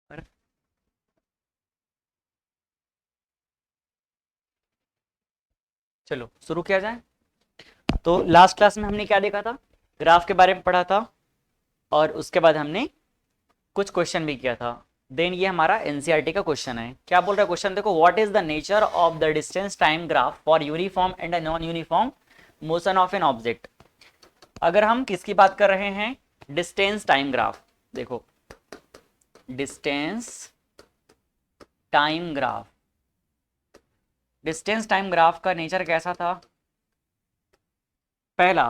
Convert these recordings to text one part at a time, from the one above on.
पर चलो शुरू किया जाए। तो लास्ट क्लास में हमने क्या देखा था, ग्राफ के बारे में पढ़ा था और उसके बाद हमने कुछ क्वेश्चन भी किया था। देन ये हमारा एनसीईआरटी का क्वेश्चन है। क्या बोल रहा है क्वेश्चन, देखो, what is the nature of the distance time graph for uniform and non uniform motion of an object. अगर हम किसकी बात कर रहे हैं, डिस्टेंस टाइम ग्राफ। देखो, distance time graph, distance time graph का नेचर कैसा था। पहला,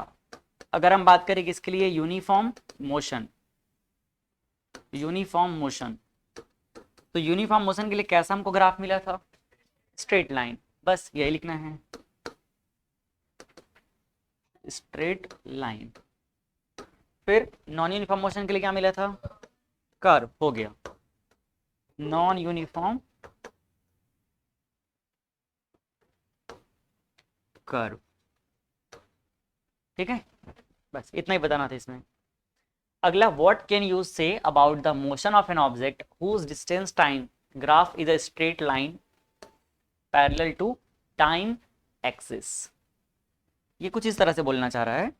अगर हम बात करें किसके लिए, यूनिफॉर्म मोशन, यूनिफॉर्म मोशन। तो यूनिफॉर्म मोशन के लिए कैसा हमको ग्राफ मिला था, स्ट्रेट लाइन, बस यही लिखना है, स्ट्रेट लाइन। फिर नॉन यूनिफॉर्म मोशन के लिए क्या मिला था, कर्व, हो गया नॉन यूनिफॉर्म कर्व। ठीक है, बस इतना ही बताना था इसमें। अगला, what can you say about the motion of an object whose distance time graph is a straight line parallel to time axis. ये कुछ इस तरह से बोलना चाह रहा है।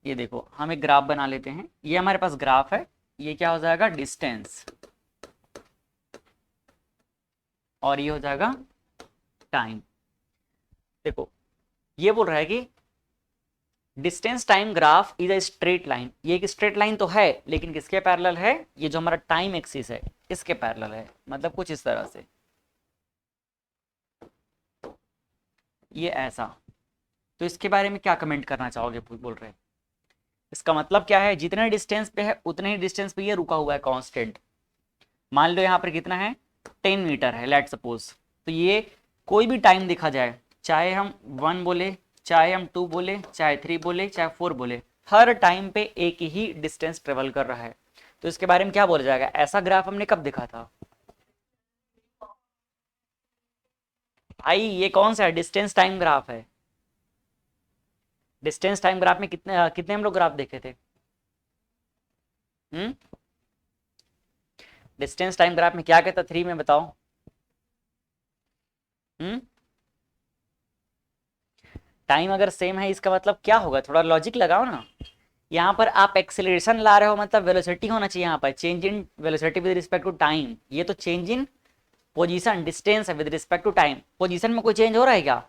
ये देखो, हम एक ग्राफ बना लेते हैं, ये हमारे पास ग्राफ है, ये क्या हो जाएगा, डिस्टेंस, और ये हो जाएगा टाइम। देखो, ये बोल रहा है कि distance time graph is a straight line. ये एक स्ट्रेट लाइन तो है, लेकिन किसके पैरेलल है, ये जो हमारा टाइम एक्सिस है इसके पैरेलल है। मतलब कुछ इस तरह से, ये ऐसा। तो इसके बारे में क्या कमेंट करना चाहोगे, बोल रहे हैं इसका मतलब क्या है, जितने डिस्टेंस पे है उतने ही डिस्टेंस पे ये रुका हुआ है कांस्टेंट। मान लो यहाँ पर कितना है, 10 मीटर है लेट सपोज। तो ये कोई भी टाइम देखा जाए, चाहे हम 1 बोले, चाहे हम 2 बोले, चाहे 3 बोले, चाहे 4 बोले, हर टाइम पे एक ही डिस्टेंस ट्रेवल कर रहा है। तो इसके बारे में क्या बोला जाएगा, ऐसा ग्राफ हमने कब देखा था भाई, ये कौन सा है, डिस्टेंस टाइम ग्राफ है। डिस्टेंस टाइम ग्राफ में कितने कितने हम लोग ग्राफ देखे थे। हम्म, डिस्टेंस टाइम ग्राफ में क्या कहता, 3 में बताओ। हम्म, टाइम अगर सेम है इसका मतलब क्या होगा, थोड़ा लॉजिक लगाओ ना। यहाँ पर आप एक्सेलरेशन ला रहे हो, मतलब वेलोसिटी होना चाहिए यहाँ पर, change in velocity with respect to time. ये तो चेंज इन पोजीशन, डिस्टेंस है with respect to time. Position में कोई चेंज हो रहा है क्या,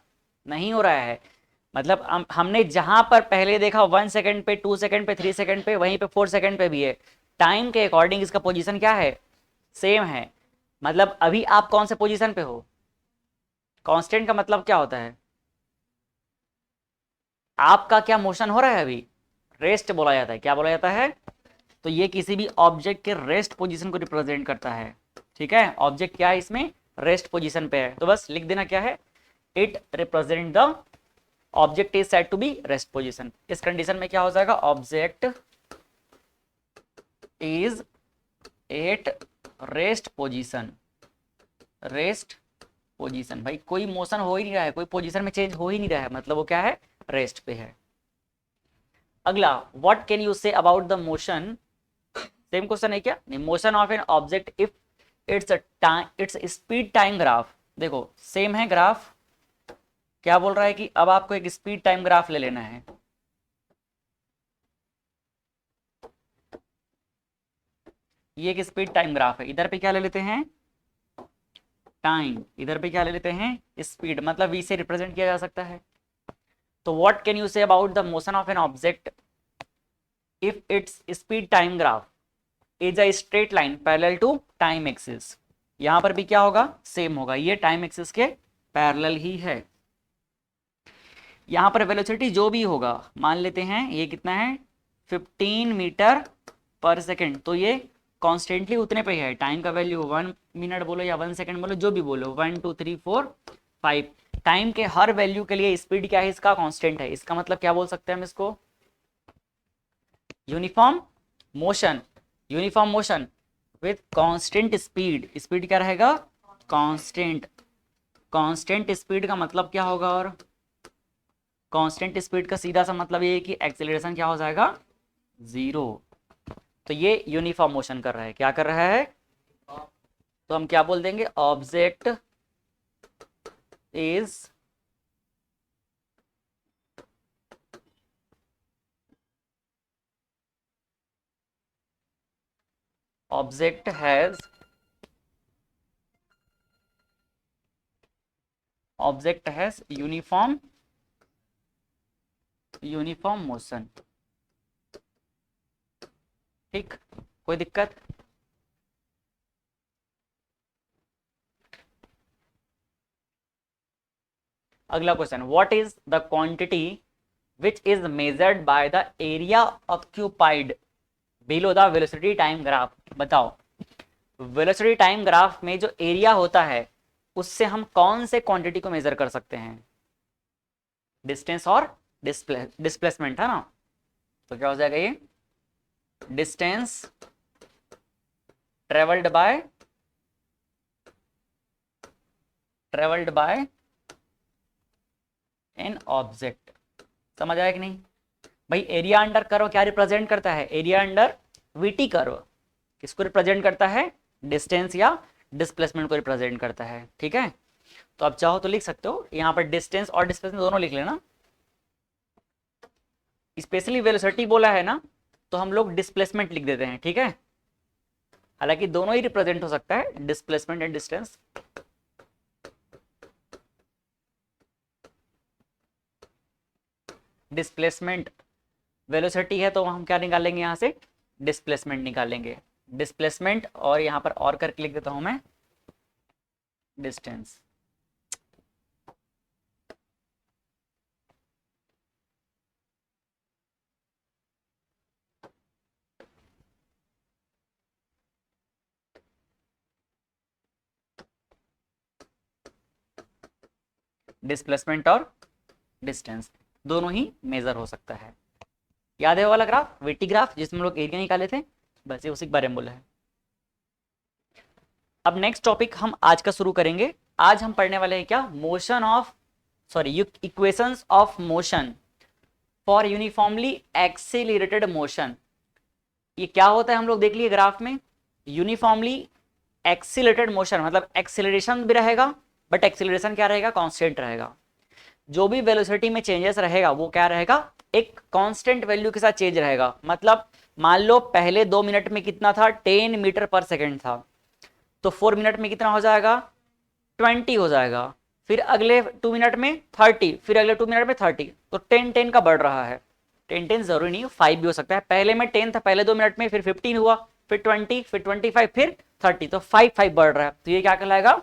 नहीं हो रहा है। मतलब हमने जहां पर पहले देखा 1 सेकंड पे, 2 सेकंड पे, 3 सेकंड पे, वहीं पे 4 सेकंड पे भी है। टाइम के अकॉर्डिंग इसका पोजीशन क्या है, सेम है। मतलब अभी आप कौन से पोजीशन पे हो, कांस्टेंट का मतलब क्या होता है, आपका क्या मोशन हो रहा है अभी, रेस्ट बोला जाता है। क्या बोला जाता है, तो ये किसी भी ऑब्जेक्ट के रेस्ट पोजीशन को रिप्रेजेंट करता है। ठीक है, ऑब्जेक्ट क्या है इसमें, रेस्ट पोजीशन पे है, तो बस लिख देना क्या है, it represent the object is said to be rest position. इस कंडीशन में क्या हो जाएगा, object is at rest position, rest position. भाई कोई मोशन हो ही नहीं रहा है, कोई पोजीशन में चेंज हो ही नहीं रहा है, मतलब वो क्या है, रेस्ट पे है। अगला, what can you say about the motion, same question है क्या, नहीं, motion of an object if it's time, it's speed time graph. देखो सेम है ग्राफ, क्या बोल रहा है कि अब आपको एक स्पीड टाइम ग्राफ ले लेना है। ये एक स्पीड टाइम ग्राफ है, इधर पे क्या ले लेते हैं, टाइम, इधर पे क्या ले लेते हैं, स्पीड, मतलब v से रिप्रेजेंट किया जा सकता है। तो what can you say about the motion of an object if its speed time graph is a straight line parallel to time axis. यहां पर भी क्या होगा, सेम होगा, ये टाइम एक्सिस के पैरेलल ही है। यहां पर वेलोसिटी जो भी होगा, मान लेते हैं ये कितना है, 15 मीटर पर सेकेंड, तो ये कॉन्स्टेंटली उतने पे है। टाइम का वैल्यू 1 मिनट बोलो या 1 सेकेंड बोलो, जो भी बोलो, 1 2 3 4 5, टाइम के हर वैल्यू के लिए स्पीड क्या है इसका, कांस्टेंट है। इसका मतलब क्या बोल सकते हैं हम इसको, uniform motion, uniform motion with constant speed. Speed क्या रहेगा, कांस्टेंट। कांस्टेंट स्पीड का मतलब क्या होगा, और कांस्टेंट स्पीड का सीधा सा मतलब ये है कि एक्सेलरेशन क्या हो जाएगा, 0। तो ये यूनिफॉर्म मोशन कर रहा है। क्या कर रहा है? तो हम क्या बोल देंगे? Object is object has uniform motion. ठीक, कोई दिक्कत? अगला question, what is the quantity which is measured by the area occupied below the velocity time graph? बताओ, वेलोसिटी टाइम ग्राफ में जो एरिया होता है उससे हम कौन से क्वांटिटी को मेजर कर सकते हैं? डिस्टेंस और डिस्प्लेसमेंट है ना। तो क्या हो जाएगा ये? Distance travelled by an object. समझ आया कि नहीं भाई? एरिया अंडर कर्व क्या रिप्रेजेंट करता है? एरिया अंडर वीटी कर्व किसको रिप्रेजेंट करता है? डिस्टेंस या डिस्प्लेसमेंट को रिप्रेजेंट करता है। ठीक है, तो आप चाहो तो लिख सकते हो यहाँ पर डिस्टेंस और डिस्प्लेसमेंट दोनों लिख लेना। स्पेशली वेलोसिटी बोला है ना, तो हम लोग डिस्प्लेसमेंट लिख देते हैं। ठीक है, हालांकि दोनों ही रिप्रेजेंट हो सकता है, displacement and distance. Displacement velocity है तो हम क्या निकालेंगे? यहाँ से डिस्प्लेसमेंट निकालेंगे। डिस्प्लेसमेंट और यहाँ पर और करके लिख देता हूं मैं डिस्टेंस। डिस्प्लेसमेंट और डिस्टेंस दोनों ही मेजर हो सकता है। याद है वो वाला ग्राफ, वीटी ग्राफ, जिसमें हम लोग एरिया निकाले थे? बस ये उसी के बारे में बोला है। अब नेक्स्ट टॉपिक हम आज का शुरू करेंगे। आज हम पढ़ने वाले हैं क्या? Equations of motion for uniformly accelerated motion. ये क्या होता है हम लोग देख लिए ग्राफ में। यूनिफॉर्मली एक्सीलरेटेड मोशन मतलब एक्सीलरेशन भी रहेगा, बट एक्सीलरेशन क्या रहेगा? कांस्टेंट रहेगा। जो भी वेलोसिटी में चेंजेस रहेगा वो क्या रहेगा? एक कांस्टेंट वैल्यू के साथ चेंज रहेगा। मतलब मान लो पहले 2 मिनट में कितना था? 10 मीटर पर सेकेंड था, तो 4 मिनट में कितना हो जाएगा? 20 हो जाएगा। फिर अगले 2 मिनट में 30, फिर अगले 2 मिनट में 30, तो 10 का बढ़ रहा है। 10 जरूरी नहीं, 5 भी हो सकता है। पहले में 10 था पहले 2 मिनट में, फिर 15 हुआ, फिर 20, फिर 25, फिर 30, तो 5 बढ़ रहा है। तो ये क्या कहलाएगा?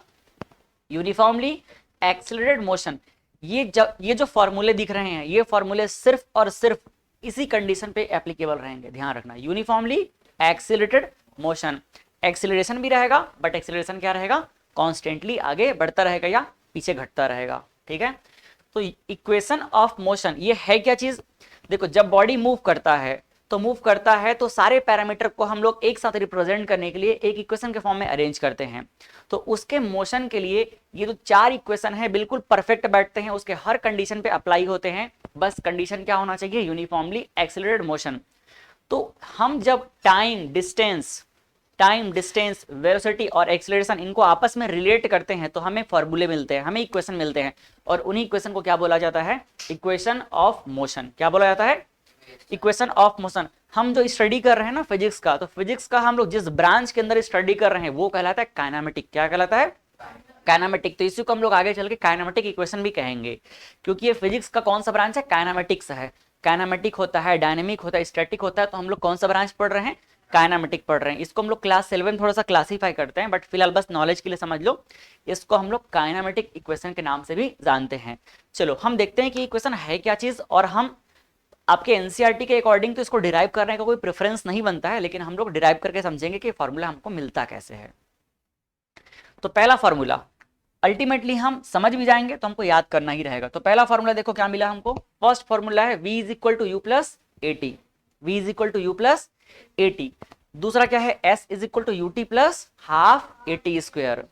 Uniformly accelerated motion. ये जो फॉर्मूले दिख रहे हैं, ये फॉर्मूले सिर्फ और सिर्फ इसी कंडीशन पे एप्लीकेबल रहेंगे, ध्यान रखना। यूनिफॉर्मली एक्सीलरेटेड मोशन, एक्सीलरेशन भी रहेगा, बट एक्सीलरेशन क्या रहेगा? कॉन्स्टेंटली आगे बढ़ता रहेगा या पीछे घटता रहेगा। ठीक है, तो इक्वेशन ऑफ मोशन ये है क्या चीज? देखो, जब बॉडी मूव करता है तो सारे पैरामीटर को हम लोग एक साथ रिप्रेजेंट करने के लिए एक इक्वेशन के फॉर्म में अरेंज करते हैं। तो उसके मोशन के लिए ये जो 4 इक्वेशन है बिल्कुल परफेक्ट बैठते हैं, उसके हर कंडीशन पे अप्लाई होते हैं। बस कंडीशन क्या होना चाहिए? Uniformly accelerated motion. तो हम जब टाइम डिस्टेंस वेलोसिटी और एक्सीलरेशन इनको आपस में रिलेट करते हैं तो हमें फॉर्मूले मिलते हैं, हमें इक्वेशन मिलते हैं, और उन्हीं इक्वेशन को क्या बोला जाता है? Equation of motion. क्या बोला जाता है? Equation of motion. हम जो स्टडी कर रहे हैं ना फिजिक्स का, तो फिजिक्स का हम लोग जिस ब्रांच के अंदर स्टडी कर रहे हैं वो कहलाता है काइनेमेटिक। क्या कहलाता है? काइनेमेटिक। तो इसी को हम लोग आगे चल के काइनेमेटिक इक्वेशन भी कहेंगे, क्योंकि ये फिजिक्स का कौन सा ब्रांच है? काइनेमेटिक्स है। काइनेमेटिक होता है, डायनेमिक होता है, स्टैटिक होता है, तो हम लोग कौन सा ब्रांच पढ़ रहे हैं? काइनेमेटिक पढ़ रहे हैं। इसको हम लोग क्लास 7 थोड़ा सा क्लासीफाई करते हैं, बट फिलहाल बस नॉलेज के लिए समझ लो, इसको हम लोग काइनेमेटिक इक्वेशन के नाम से भी जानते हैं। चलो हम देखते हैं कि इक्वेशन है क्या चीज, और हम आपके एनसीईआरटी के अकॉर्डिंग तो इसको डिराइव करने का कोई प्रेफरेंस नहीं बनता है, लेकिन हम लोग डिराइव करके समझेंगे कि फॉर्मूला हमको मिलता कैसे है। तो पहला फॉर्मूला अल्टीमेटली हम समझ भी जाएंगे तो हमको याद करना ही रहेगा। तो पहला फॉर्मूला देखो क्या मिला हमको। फर्स्ट फॉर्मूला है v is equal to u plus a t. V is equal to u plus a t. दूसरा क्या है? s is equal to u t plus half a t square.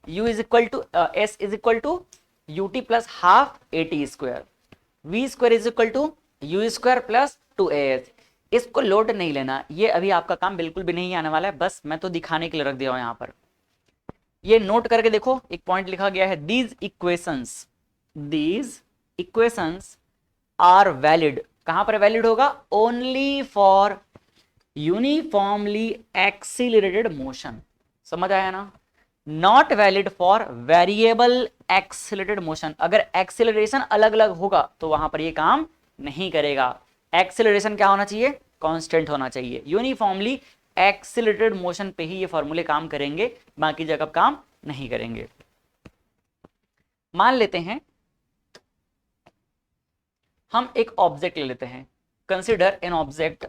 u is equal to s is equal to u t plus half a t square. V square is equal to u square plus 2as। इसको load नहीं लेना, ये अभी आपका काम बिल्कुल भी नहीं आने वाला है, बस मैं तो दिखाने के लिए रख दिया हूं यहाँ पर। ये नोट करके देखो, एक पॉइंट लिखा गया है, दीज इक्वेशंस आर वैलिड। कहां पर वैलिड होगा? Only for uniformly accelerated motion. समझ आया ना? Not valid for variable accelerated motion. अगर एक्सीलरेशन अलग अलग होगा तो वहां पर ये काम नहीं करेगा। एक्सीलरेशन क्या होना चाहिए? कांस्टेंट होना चाहिए। यूनिफॉर्मली एक्सीलरेटेड मोशन पे ही ये फॉर्मूले काम करेंगे, बाकी जगह काम नहीं करेंगे। मान लेते हैं हम एक ऑब्जेक्ट ले लेते हैं, कंसिडर एन ऑब्जेक्ट।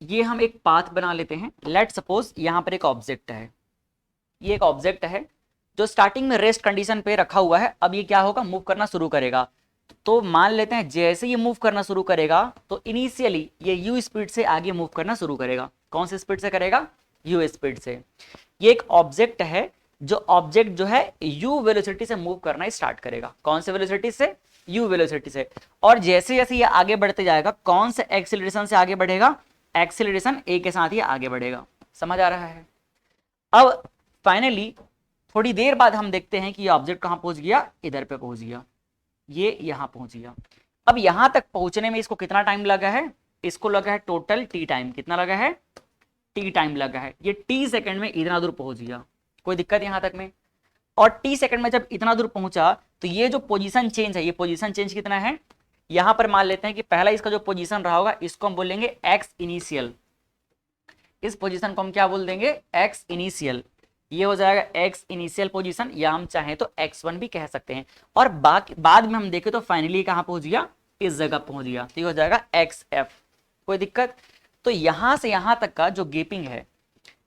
ये हम एक पाथ बना लेते हैं। लेट सपोज यहां पर एक ऑब्जेक्ट है, ये एक ऑब्जेक्ट है जो स्टार्टिंग में रेस्ट कंडीशन पे रखा हुआ है। अब ये क्या होगा? मूव करना शुरू करेगा। तो मान लेते हैं जैसे ये मूव करना शुरू करेगा तो इनिशियली ये यू स्पीड से आगे मूव करना शुरू करेगा। कौन सी स्पीड से करेगा? यू स्पीड से। ये एक ऑब्जेक्ट है, जो ऑब्जेक्ट जो है यू वेलोसिटी से मूव करना स्टार्ट करेगा। कौन से वेलोसिटी से? यू वेलोसिटी से। और जैसे जैसे ये आगे बढ़ते जाएगा, कौन से एक्सीलरेशन से आगे बढ़ेगा? एक्सीलरेशन ए के साथ ही आगे बढ़ेगा। समझ आ रहा है? अब फाइनली थोड़ी देर बाद हम देखते हैं कि ये ऑब्जेक्ट कहां पहुंच गया? इधर पे पहुंच गया, ये यहां पहुंच गया। अब यहां तक पहुंचने में इसको कितना टाइम लगा है? इसको लगा है टोटल टी टाइम। कितना लगा है? टी टाइम लगा है। ये टी सेकंड में इतना दूर पहुंच गया। कोई दिक्कत यहां तक में? और टी सेकंड में जब इतना दूर पहुंचा तो ये जो पोजीशन चेंज है, ये पोजीशन चेंज कितना है? यहां पर मान लेते हैं कि पहला इसका जो पोजीशन रहा होगा, इसको हम बोलेंगे एक्स इनिशियल। इस पोजीशन को हम क्या बोल देंगे? X initial. ये हो जाएगा एक्स इनिशियल पोजीशन, या हम चाहें तो x1 भी कह सकते हैं। और बाद में हम देखें तो फाइनली कहां पहुंच गया? इस जगह पहुंच गया। तो ये हो जाएगा xf। कोई दिक्कत? तो यहां से यहां तक का जो गेपिंग है,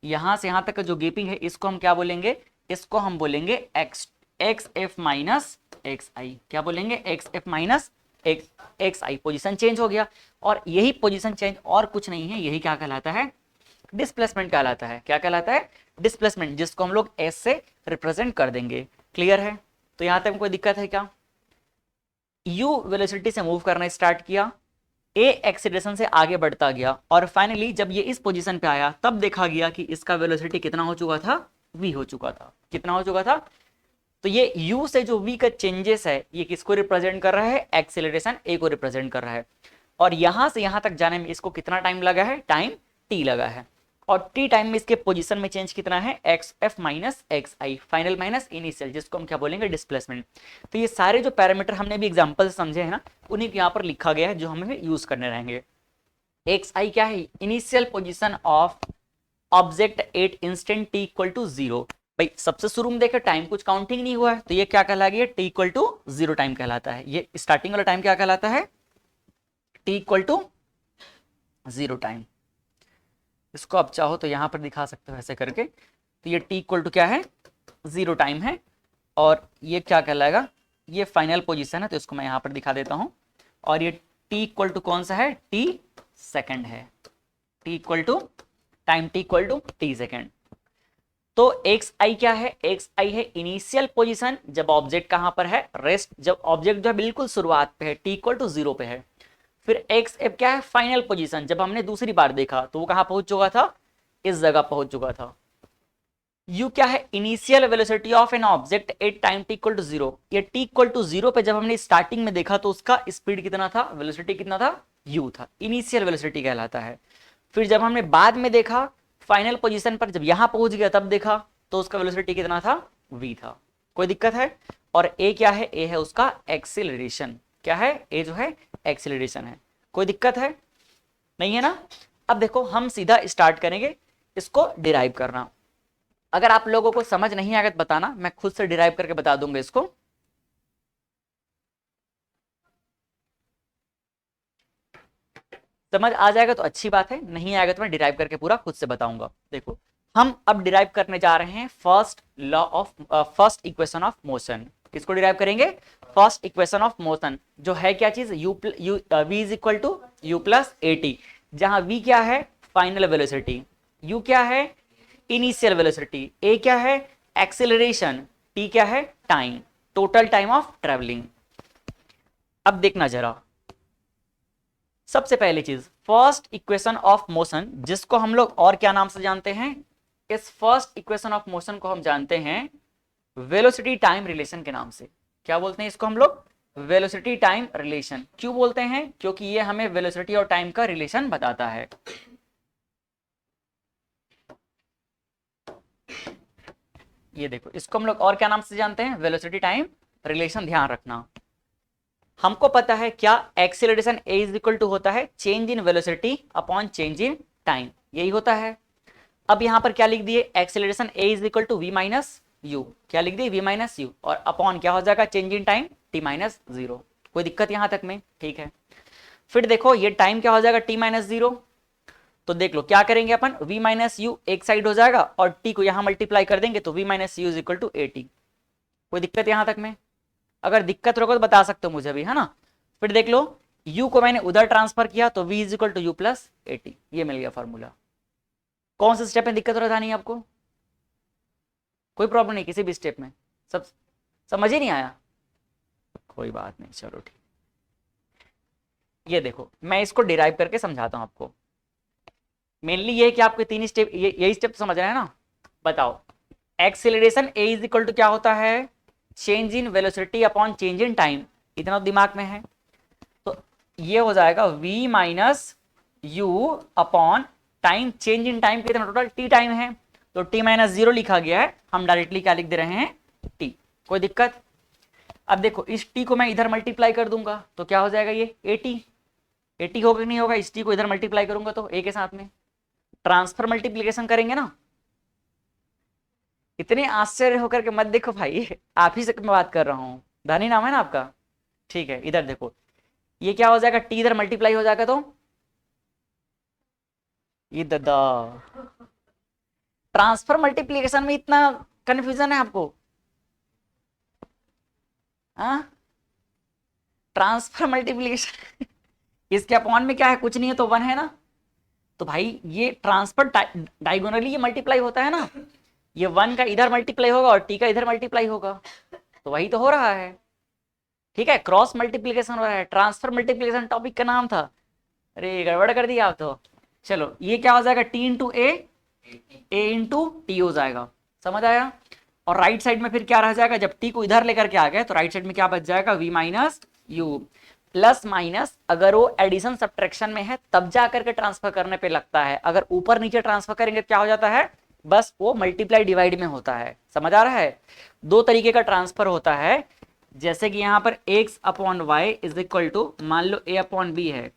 यहां से यहां तक का जो गेपिंग है, इसको हम क्या बोलेंगे? इसको हम बोलेंगे xf माइनस xi। क्या बोलेंगे? xf minus xi। Position change हो गया, और यही पोजीशन चेंज और कुछ नहीं है, यही क्या कहलाता है? डिस्प्लेसमेंट कहलाता है। क्या कहलाता है? डिस्प्लेसमेंट, जिसको हम लोग एस से रिप्रेजेंट कर देंगे। क्लियर है? तो यहां तक कोई दिक्कत है क्या? यू वेलोसिटी से मूव करना स्टार्ट किया, ए एक्सीलरेशन से आगे बढ़ता गया, और फाइनली जब ये इस पोजीशन पे आया तब देखा गया कि इसका वेलोसिटी कितना हो चुका था? वी हो चुका था। कितना हो चुका था? तो ये u से जो v का चेंजेस है, ये किसको रिप्रेजेंट कर रहा है? एक्सीलरेशन a को रिप्रेजेंट कर रहा है। और यहां से यहां तक जाने में इसको कितना टाइम लगा है? टाइम t लगा है। और t टाइम में इसके पोजीशन में चेंज कितना है? xf minus xi, final minus initial, जिसको हम क्या बोलेंगे? डिस्प्लेसमेंट। तो ये सारे जो पैरामीटर हमने भी एग्जांपल से समझे हैं ना, उन्हीं को यहाँ पर लिखा गया है, जो हमें यूज करने रहेंगे। xi क्या है? Initial position of object at instant t equal to 0। भाई सबसे शुरू में देखे टाइम कुछ काउंटिंग नहीं हुआ है, तो ये क्या कहला गया? t इक्वल टू 0 टाइम कहलाता है। ये स्टार्टिंग वाला टाइम क्या कहलाता है? t equal to 0 time. इसको आप चाहो तो यहां पर दिखा सकते हो ऐसे करके। तो ये t इक्वल टू क्या है? 0 टाइम है। और ये क्या कहलाएगा? ये फाइनल पोजीशन है, तो इसको मैं यहां पर दिखा देता हूं। और ये t इक्वल टू कौन सा है? t सेकंड है। t equal to time t equal to t second. तो xi क्या है? xi है इनिशियल पोजीशन, जब ऑब्जेक्ट कहां पर है? रेस्ट, जब ऑब्जेक्ट जो है बिल्कुल शुरुआत पे है, t इक्वल टू 0 पे है। फिर xf क्या है? फाइनल पोजीशन, जब हमने दूसरी बार देखा तो वो कहां पहुंच चुका था? इस जगह पहुंच चुका था। u क्या है? Initial velocity of an object at time t equal to 0। ये t इक्वल टू 0 पे जब हमने स्टार्टिंग में देखा तो उसका स्पीड कितना था? वेलोसिटी कितना था? u था। इनिशियल वेलोसिटी कहलाता है। फिर जब हमने बाद में देखा फाइनल पोजीशन पर, जब यहां पहुंच गया तब देखा तो उसका वेलोसिटी कितना था? v था। कोई दिक्कत है? और a क्या है? a है उसका एक्सीलरेशन। क्या है? a जो है एक्सीलरेशन है। कोई दिक्कत है? नहीं है ना? अब देखो हम सीधा स्टार्ट करेंगे इसको डिराइव करना। अगर आप लोगों को समझ नहीं आएगा तो बताना, मैं खुद से डिराइव करके बता दूंगा इसको। समझ आ जाएगा तो अच्छी बात है, नहीं आएगा तो मैं डिराइव करके पूरा खुद से बताऊंगा। देखो हम अब डिराइव करने जा रहे हैं फर्स्ट इक्वेशन ऑफ मोशन। किसको डिराइव करेंगे? फर्स्ट इक्वेशन ऑफ मोशन, जो है क्या चीज? v is equal to u plus a t, जहां v क्या है? फाइनल वेलोसिटी, u क्या है? इनिशियल वेलोसिटी, a क्या है? एक्सेलरेशन, t क्या है? Time, total time of travelling. अब देखना जरा, सबसे पहली चीज, फर्स्ट इक्वेशन ऑफ मोशन, जिसको हम लोग और क्या नाम से जानते हैं, इस फर्स्ट इक्वेशन ऑफ मोशन को हम जानते हैं वेलोसिटी टाइम रिलेशन के नाम से। क्या बोलते हैं इसको हम लोग? Velocity time relation. क्यों बोलते हैं? क्योंकि ये हमें वेलोसिटी और टाइम का रिलेशन बताता है। ये देखो, इसको हम लोग और क्या नाम से जानते हैं? Velocity time relation. ध्यान रखना, हमको पता है क्या, acceleration a is equal to होता है change in velocity upon change in time, यही होता है। अब यहां पर क्या लिख दिए? Acceleration a is equal to v minus u. क्या लिख दिए? V minus u. और अपॉन क्या हो जाएगा? Change in time t minus zero. कोई दिक्कत यहां तक में? ठीक है। फिर देखो ये टाइम क्या हो जाएगा? T minus zero. तो देख लो क्या करेंगे अपन, v माइनस यू एक साइड हो जाएगा और t को यहां मल्टीप्लाई कर देंगे तो v minus u is equal to a t. कोई दिक्कत यहां तक में? अगर दिक्कत रहो तो बता सकते हो मुझे भी, है ना। फिर देख लो u को मैंने उधर ट्रांसफर किया तो v is equal to u plus a t, ये मिल गया फॉर्मूला। कौन से स्टेप में दिक्कत हो रहा था? नहीं आपको कोई प्रॉब्लम नहीं किसी भी स्टेप में? सब समझ ही नहीं आया? कोई बात नहीं, चलो ठीक। ये देखो मैं इसको डिराइव करके समझाता हूं आपको। मेनली ये है कि आपके तीन स्टेप, यही स्टेप समझ रहे हैं ना। बताओ, acceleration a is equal to क्या होता है? Change in velocity upon change in time. इतना तो दिमाग में है। तो ये हो जाएगा v minus u upon time, change in time कितना टोटल? t टाइम है तो t माइनस जीरो लिखा गया है, हम डायरेक्टली क्या लिख दे रहे हैं? t। कोई दिक्कत? अब देखो इस t को मैं इधर मल्टीप्लाई कर दूंगा तो क्या हो जाएगा? ये at होगा कि नहीं होगा? इस t को इधर मल्टीप्लाई करूंगा तो a के साथ में ट्रांसफर मल्टीप्लीकेशन करेंगे ना। इतने आश्चर्य होकर के मत देखो भाई, आप ही से मैं बात कर रहा हूं। धनी नाम है ना आपका? ठीक है, इधर देखो ये क्या हो जाएगा? टी इधर मल्टीप्लाई हो जाएगा तो ये दादा, ट्रांसफर मल्टीप्लीकेशन में इतना कंफ्यूजन है आपको? हाँ, ट्रांसफर मल्टीप्लीकेशन इसके अपॉन में क्या है? कुछ नहीं है तो वन है ना। तो भाई ये ट्रांसफर डायगोनली ये मल्टीप्लाई होता है ना, ये वन का इधर मल्टीप्लाई होगा और टी का इधर मल्टीप्लाई होगा, तो वही तो हो रहा है। ठीक है, क्रॉस मल्टीप्लीकेशन हो रहा है। ट्रांसफर मल्टीप्लीकेशन टॉपिक का नाम था। अरे गड़बड़ कर दिया आप तो। चलो ये क्या हो जाएगा? टी इंटू ए इंटू टी हो जाएगा। समझ आया? और राइट साइड में फिर क्या रह जाएगा? जब टी को इधर लेकर के आ गए तो राइट साइड में क्या बच जाएगा? V minus u. Plus minus अगर वो एडिशन सब्ट्रैक्शन में है तब जा करके ट्रांसफर करने पे लगता है, अगर ऊपर नीचे ट्रांसफर करेंगे तो क्या हो जाता है? बस वो मल्टीप्लाई डिवाइड में होता है। समझ आ रहा है? दो तरीके का ट्रांसफर होता है। जैसे कि यहाँ पर x upon y is equal to मान लो a अपॉन बी है,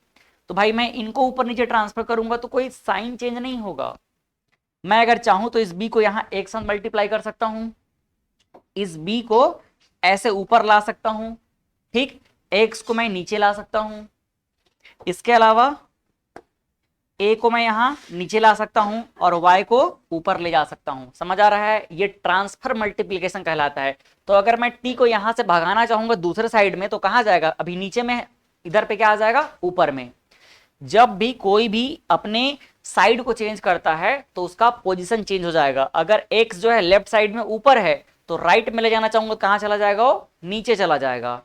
तो भाई मैं इनको ऊपर नीचे ट्रांसफर करूंगा तो कोई साइन चेंज नहीं होगा। मैं अगर चाहूं तो इस b को यहाँ एक साथ मल्टीप्लाई कर सकता हूं, इस b को ऐसे ऊपर ला सकता हूं, ठीक, x को मैं नीचे ला सकता हूं, इसके अलावा a को मैं यहां नीचे ला सकता हूं और y को ऊपर ले जा सकता हूं। समझ आ रहा है? ये ट्रांसफर मल्टीप्लीकेशन कहलाता है। तो अगर मैं t को यहां से भगाना चाहूंगा दूसरे साइड में तो कहां जाएगा? अभी नीचे में, इधर पे क्या आ जाएगा? ऊपर में। जब भी कोई भी अपने साइड को चेंज करता है तो उसका पोजीशन चेंज हो जाएगा। अगर x जो है लेफ्ट साइड में ऊपर है तो राइट में ले जाना चाहूंगा, कहां चला जाएगा? वो नीचे चला जाएगा।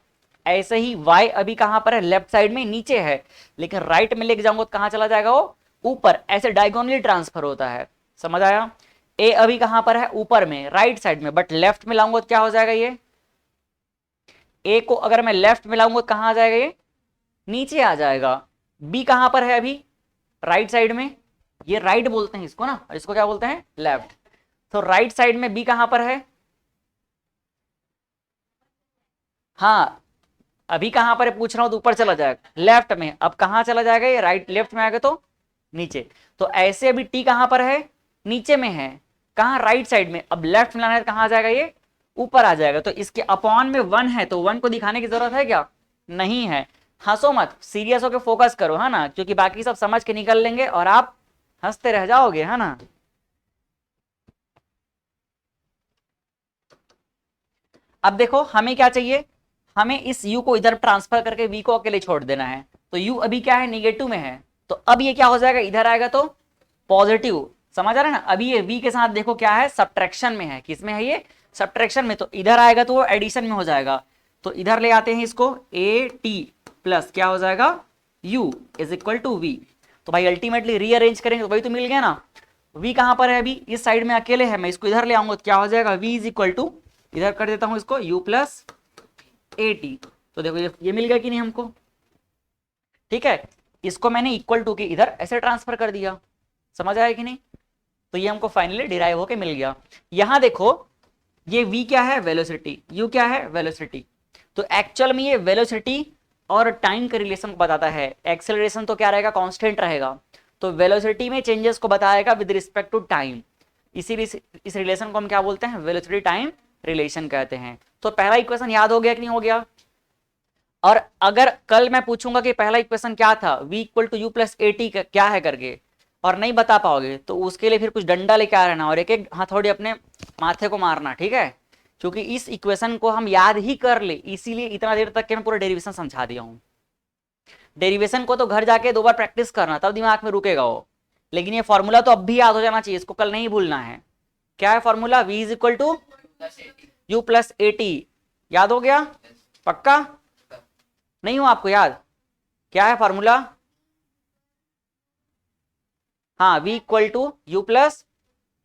ऐसे ही y अभी कहां पर है? लेफ्ट साइड में नीचे है, लेकिन राइट में लेके जाऊंगा तो कहां चला जाएगा? वो ऊपर। ऐसे डायगोनली ट्रांसफर होता है। समझ आया? a अभी कहां पर है? ऊपर में, राइट साइड में, बट लेफ्ट में लाऊंगा तो क्या हो जाएगा? ये a को अगर मैं लेफ्ट में लाऊंगा तो कहां आ जाएगा? ये नीचे आ जाएगा। b कहां पर है? अभी राइट साइड में, ये राइट बोलते हैं इसको ना, और इसको क्या बोलते हैं? लेफ्ट। तो राइट साइड में b कहां पर है? हाँ, अभी कहां पर है पूछ रहा हूं तो ऊपर चला जाएगा, लेफ्ट में। अब कहां चला जाएगा? ये राइट, लेफ्ट में आएगा तो नीचे। तो ऐसे अभी टी कहां पर है? नीचे में है। कहां? राइट साइड में। अब लेफ्ट में लाना है, कहां आ जाएगा? ये ऊपर आ जाएगा। तो इसके अपॉन में वन है तो वन को दिखाने की जरूरत है क्या? नहीं है। हंसो मत, सीरियस होकर फोकस करो, है ना, क्योंकि बाकी सब समझ के निकल लेंगे और आप हंसते रह जाओगे, है ना। अब देखो हमें क्या चाहिए? हमें इस u को इधर ट्रांसफर करके v को अकेले छोड़ देना है। तो u अभी क्या है? निगेटिव में है। तो अब ये क्या हो जाएगा? इधर आएगा तो पॉजिटिव। समझ आ रहा है ना? अभी ये v के साथ देखो क्या है? सब्ट्रैक्शन में है। किस में है? ये सब्ट्रैक्शन में। तो इधर आएगा तो वो एडिशन में हो जाएगा। तो इधर ले आते हैं इसको, a t प्लस क्या हो जाएगा? u is equal to v। तो भाई अल्टीमेटली रीअरेंज करेंगे तो वही तो मिल गया ना। v कहां पर है, अभी इस साइड में अकेले है, मैं इसको इधर ले आऊंगा तो क्या हो जाएगा, v इज इक्वल टू, इधर कर देता हूं इसको u प्लस ए टी। तो देखो ये मिल गया कि नहीं हमको, ठीक है। इसको मैंने इक्वल टू के इधर ऐसे ट्रांसफर कर दिया, समझ आया कि नहीं। तो ये हमको फाइनली डिराइव होके मिल गया। यहां देखो ये v क्या है, वेलोसिटी, u क्या है, वेलोसिटी। तो एक्चुअल में ये वेलोसिटी और टाइम के रिलेशन को बताता है। एक्सेलरेशन तो क्या रहेगा, कांस्टेंट रहेगा, तो वेलोसिटी में चेंजेस को बताएगा विद रिस्पेक्ट टू टाइम। इसीलिए इस रिलेशन को हम क्या बोलते हैं, वेलोसिटी टाइम रिलेशन कहते हैं। तो पहला इक्वेशन याद हो गया कि नहीं हो गया। और अगर कल मैं पूछूंगा कि पहला इक्वेशन क्या था, v equal to u plus a t क्या है करके, और नहीं बता पाओगे तो उसके लिए फिर कुछ डंडा लेके आ रहना और एक एक हथौड़ी अपने माथे को मारना, ठीक है। क्योंकि इस इक्वेशन को हम याद ही कर ले, इसीलिए इतना देर तक के मैं पूरा डेरिवेशन समझा दिया हूँ। डेरिवेशन को तो घर जाके 2 बार प्रैक्टिस करना, तब दिमाग में रुकेगा वो। लेकिन ये फॉर्मूला तो अब भी याद हो जाना चाहिए, इसको कल नहीं भूलना है। क्या है formula, v is equal to u plus a t. याद हो गया, पक्का नहीं हो आपको याद, क्या है फॉर्मूला। हाँ, v equal to u plus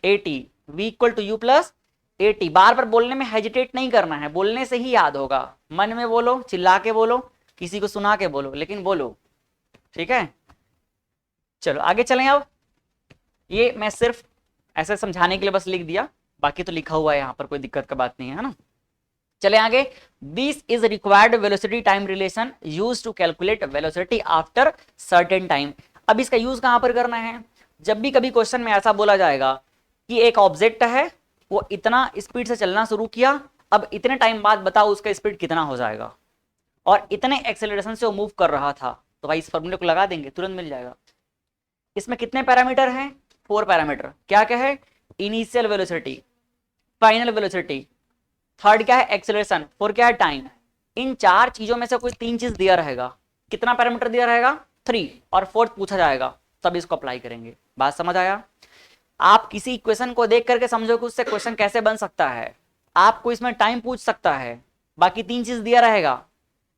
a t, v equal to u plus a t. बार बार बोलने में हेजिटेट नहीं करना है, बोलने से ही याद होगा। मन में बोलो, चिल्ला के बोलो, किसी को सुना के बोलो, लेकिन बोलो, ठीक है। चलो आगे चलें। अब ये मैं सिर्फ ऐसे समझाने के लिए बस लिख दिया, बाकी तो लिखा हुआ है यहाँ पर, कोई दिक्कत का बात नहीं है ना। चले आगे। This is required velocity time relation use to calculate velocity after certain time. अब इसका यूज कहां पर करना है, जब भी कभी क्वेश्चन में ऐसा बोला जाएगा कि एक ऑब्जेक्ट है, वो इतना स्पीड से चलना शुरू किया, अब इतने टाइम बाद बताओ उसका स्पीड कितना हो जाएगा, और इतने एक्सेलरेशन से वो मूव कर रहा था, तो भाई इस फॉर्मूले को लगा देंगे, तुरंत मिल जाएगा। इसमें कितने पैरामीटर हैं, 4 पैरामीटर। क्या क्या है, initial velocity, final velocity, third क्या है एक्सेलरेशन, 4 क्या है टाइम। इन 4 चीजों में से कोई 3 चीज दिया रहेगा। कितना पैरामीटर दिया रहेगा, 3, और 4th पूछा जाएगा, तब इसको अप्लाई करेंगे। बात समझ आया। आप किसी इक्वेशन को देख करके समझो कि उससे क्वेश्चन कैसे बन सकता है। आपको इसमें टाइम पूछ सकता है, बाकी 3 चीज दिया रहेगा,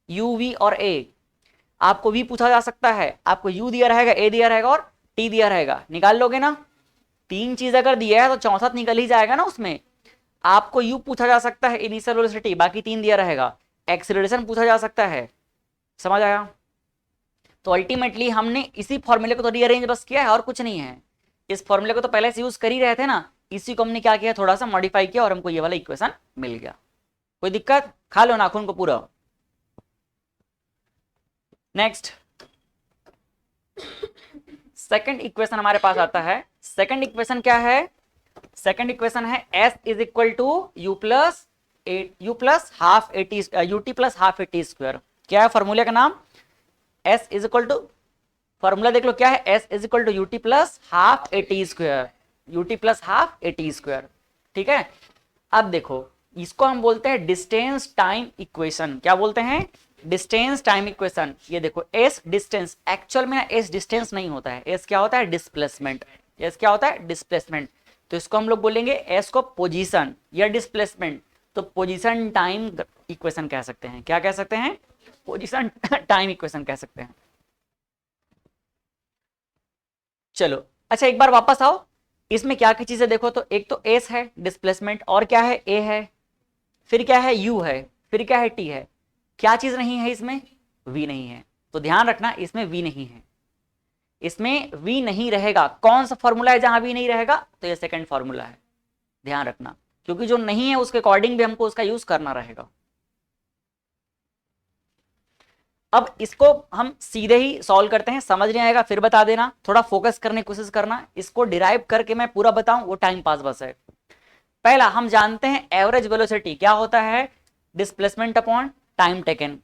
u v और a। आपको v पूछा जा सकता है, आपको u दिया रहेगा, a दिया रहेगा और t दिया रहेगा, निकाल लोगे ना। 3 चीज अगर दिया है तो चौथा निकल ही जाएगा ना उसमें। आपको u पूछा जा सकता है, इनिशियल वेलोसिटी, बाकी 3 दिया रहेगा, एक्सीलरेशन पूछा जा सकता है, समझ आया। तो अल्टीमेटली हमने इसी फॉर्मूले को तो रीअरेंज बस किया है और कुछ नहीं है। इस फॉर्मूले को तो पहले से यूज कर ही रहे थे ना, इसी को हमने क्या किया, थोड़ा सा मॉडिफाई किया और हमको ये वाला इक्वेशन मिल गया। कोई दिक्कत, खा लो नाखून को पूरा। नेक्स्ट सेकंड इक्वेशन हमारे पास आता है। सेकंड इक्वेशन क्या है, सेकंड इक्वेशन है s is equal to u plus half a t, u t plus half a t square. क्या है फॉर्मूले का नाम, s is equal to, formula देख लो क्या है, s is equal to u t plus half a t square, u t plus half a t square, ठीक है। अब देखो इसको हम बोलते हैं डिस्टेंस टाइम इक्वेशन। क्या बोलते हैं, डिस्टेंस टाइम इक्वेशन। ये देखो s डिस्टेंस, एक्चुअल में s डिस्टेंस नहीं होता है, s क्या होता है, डिस्प्लेसमेंट। s क्या होता है, डिस्प्लेसमेंट। तो इसको हम लोग बोलेंगे s को पोजीशन या डिस्प्लेसमेंट, तो पोजीशन टाइम इक्वेशन कह सकते हैं। क्या कह सकते हैं, पोजीशन टाइम इक्वेशन कह सकते हैं। चलो अच्छा एक बार वापस आओ, इसमें क्या क्या चीजें देखो, तो एक तो s है डिस्प्लेसमेंट, और क्या है, a है, फिर क्या है, u है, फिर क्या है, t है। क्या चीज नहीं है इसमें, v नहीं है। तो ध्यान रखना इसमें v नहीं है, इसमें v नहीं रहेगा। कौन सा फॉर्मूला है जहां v नहीं रहेगा, तो ये सेकंड फॉर्मूला है, ध्यान रखना, क्योंकि जो नहीं है उसके अकॉर्डिंग भी हमको उसका यूज करना रहेगा। अब इसको हम सीधे ही सॉल्व करते हैं, समझ नहीं आएगा फिर बता देना, थोड़ा फोकस करने की कोशिश करना। इसको डिराइव करके मैं पूरा बताऊं वो टाइम पास बस है। पहला हम जानते हैं एवरेज वेलोसिटी क्या होता है, डिस्प्लेसमेंट अपॉन टाइम टेकन,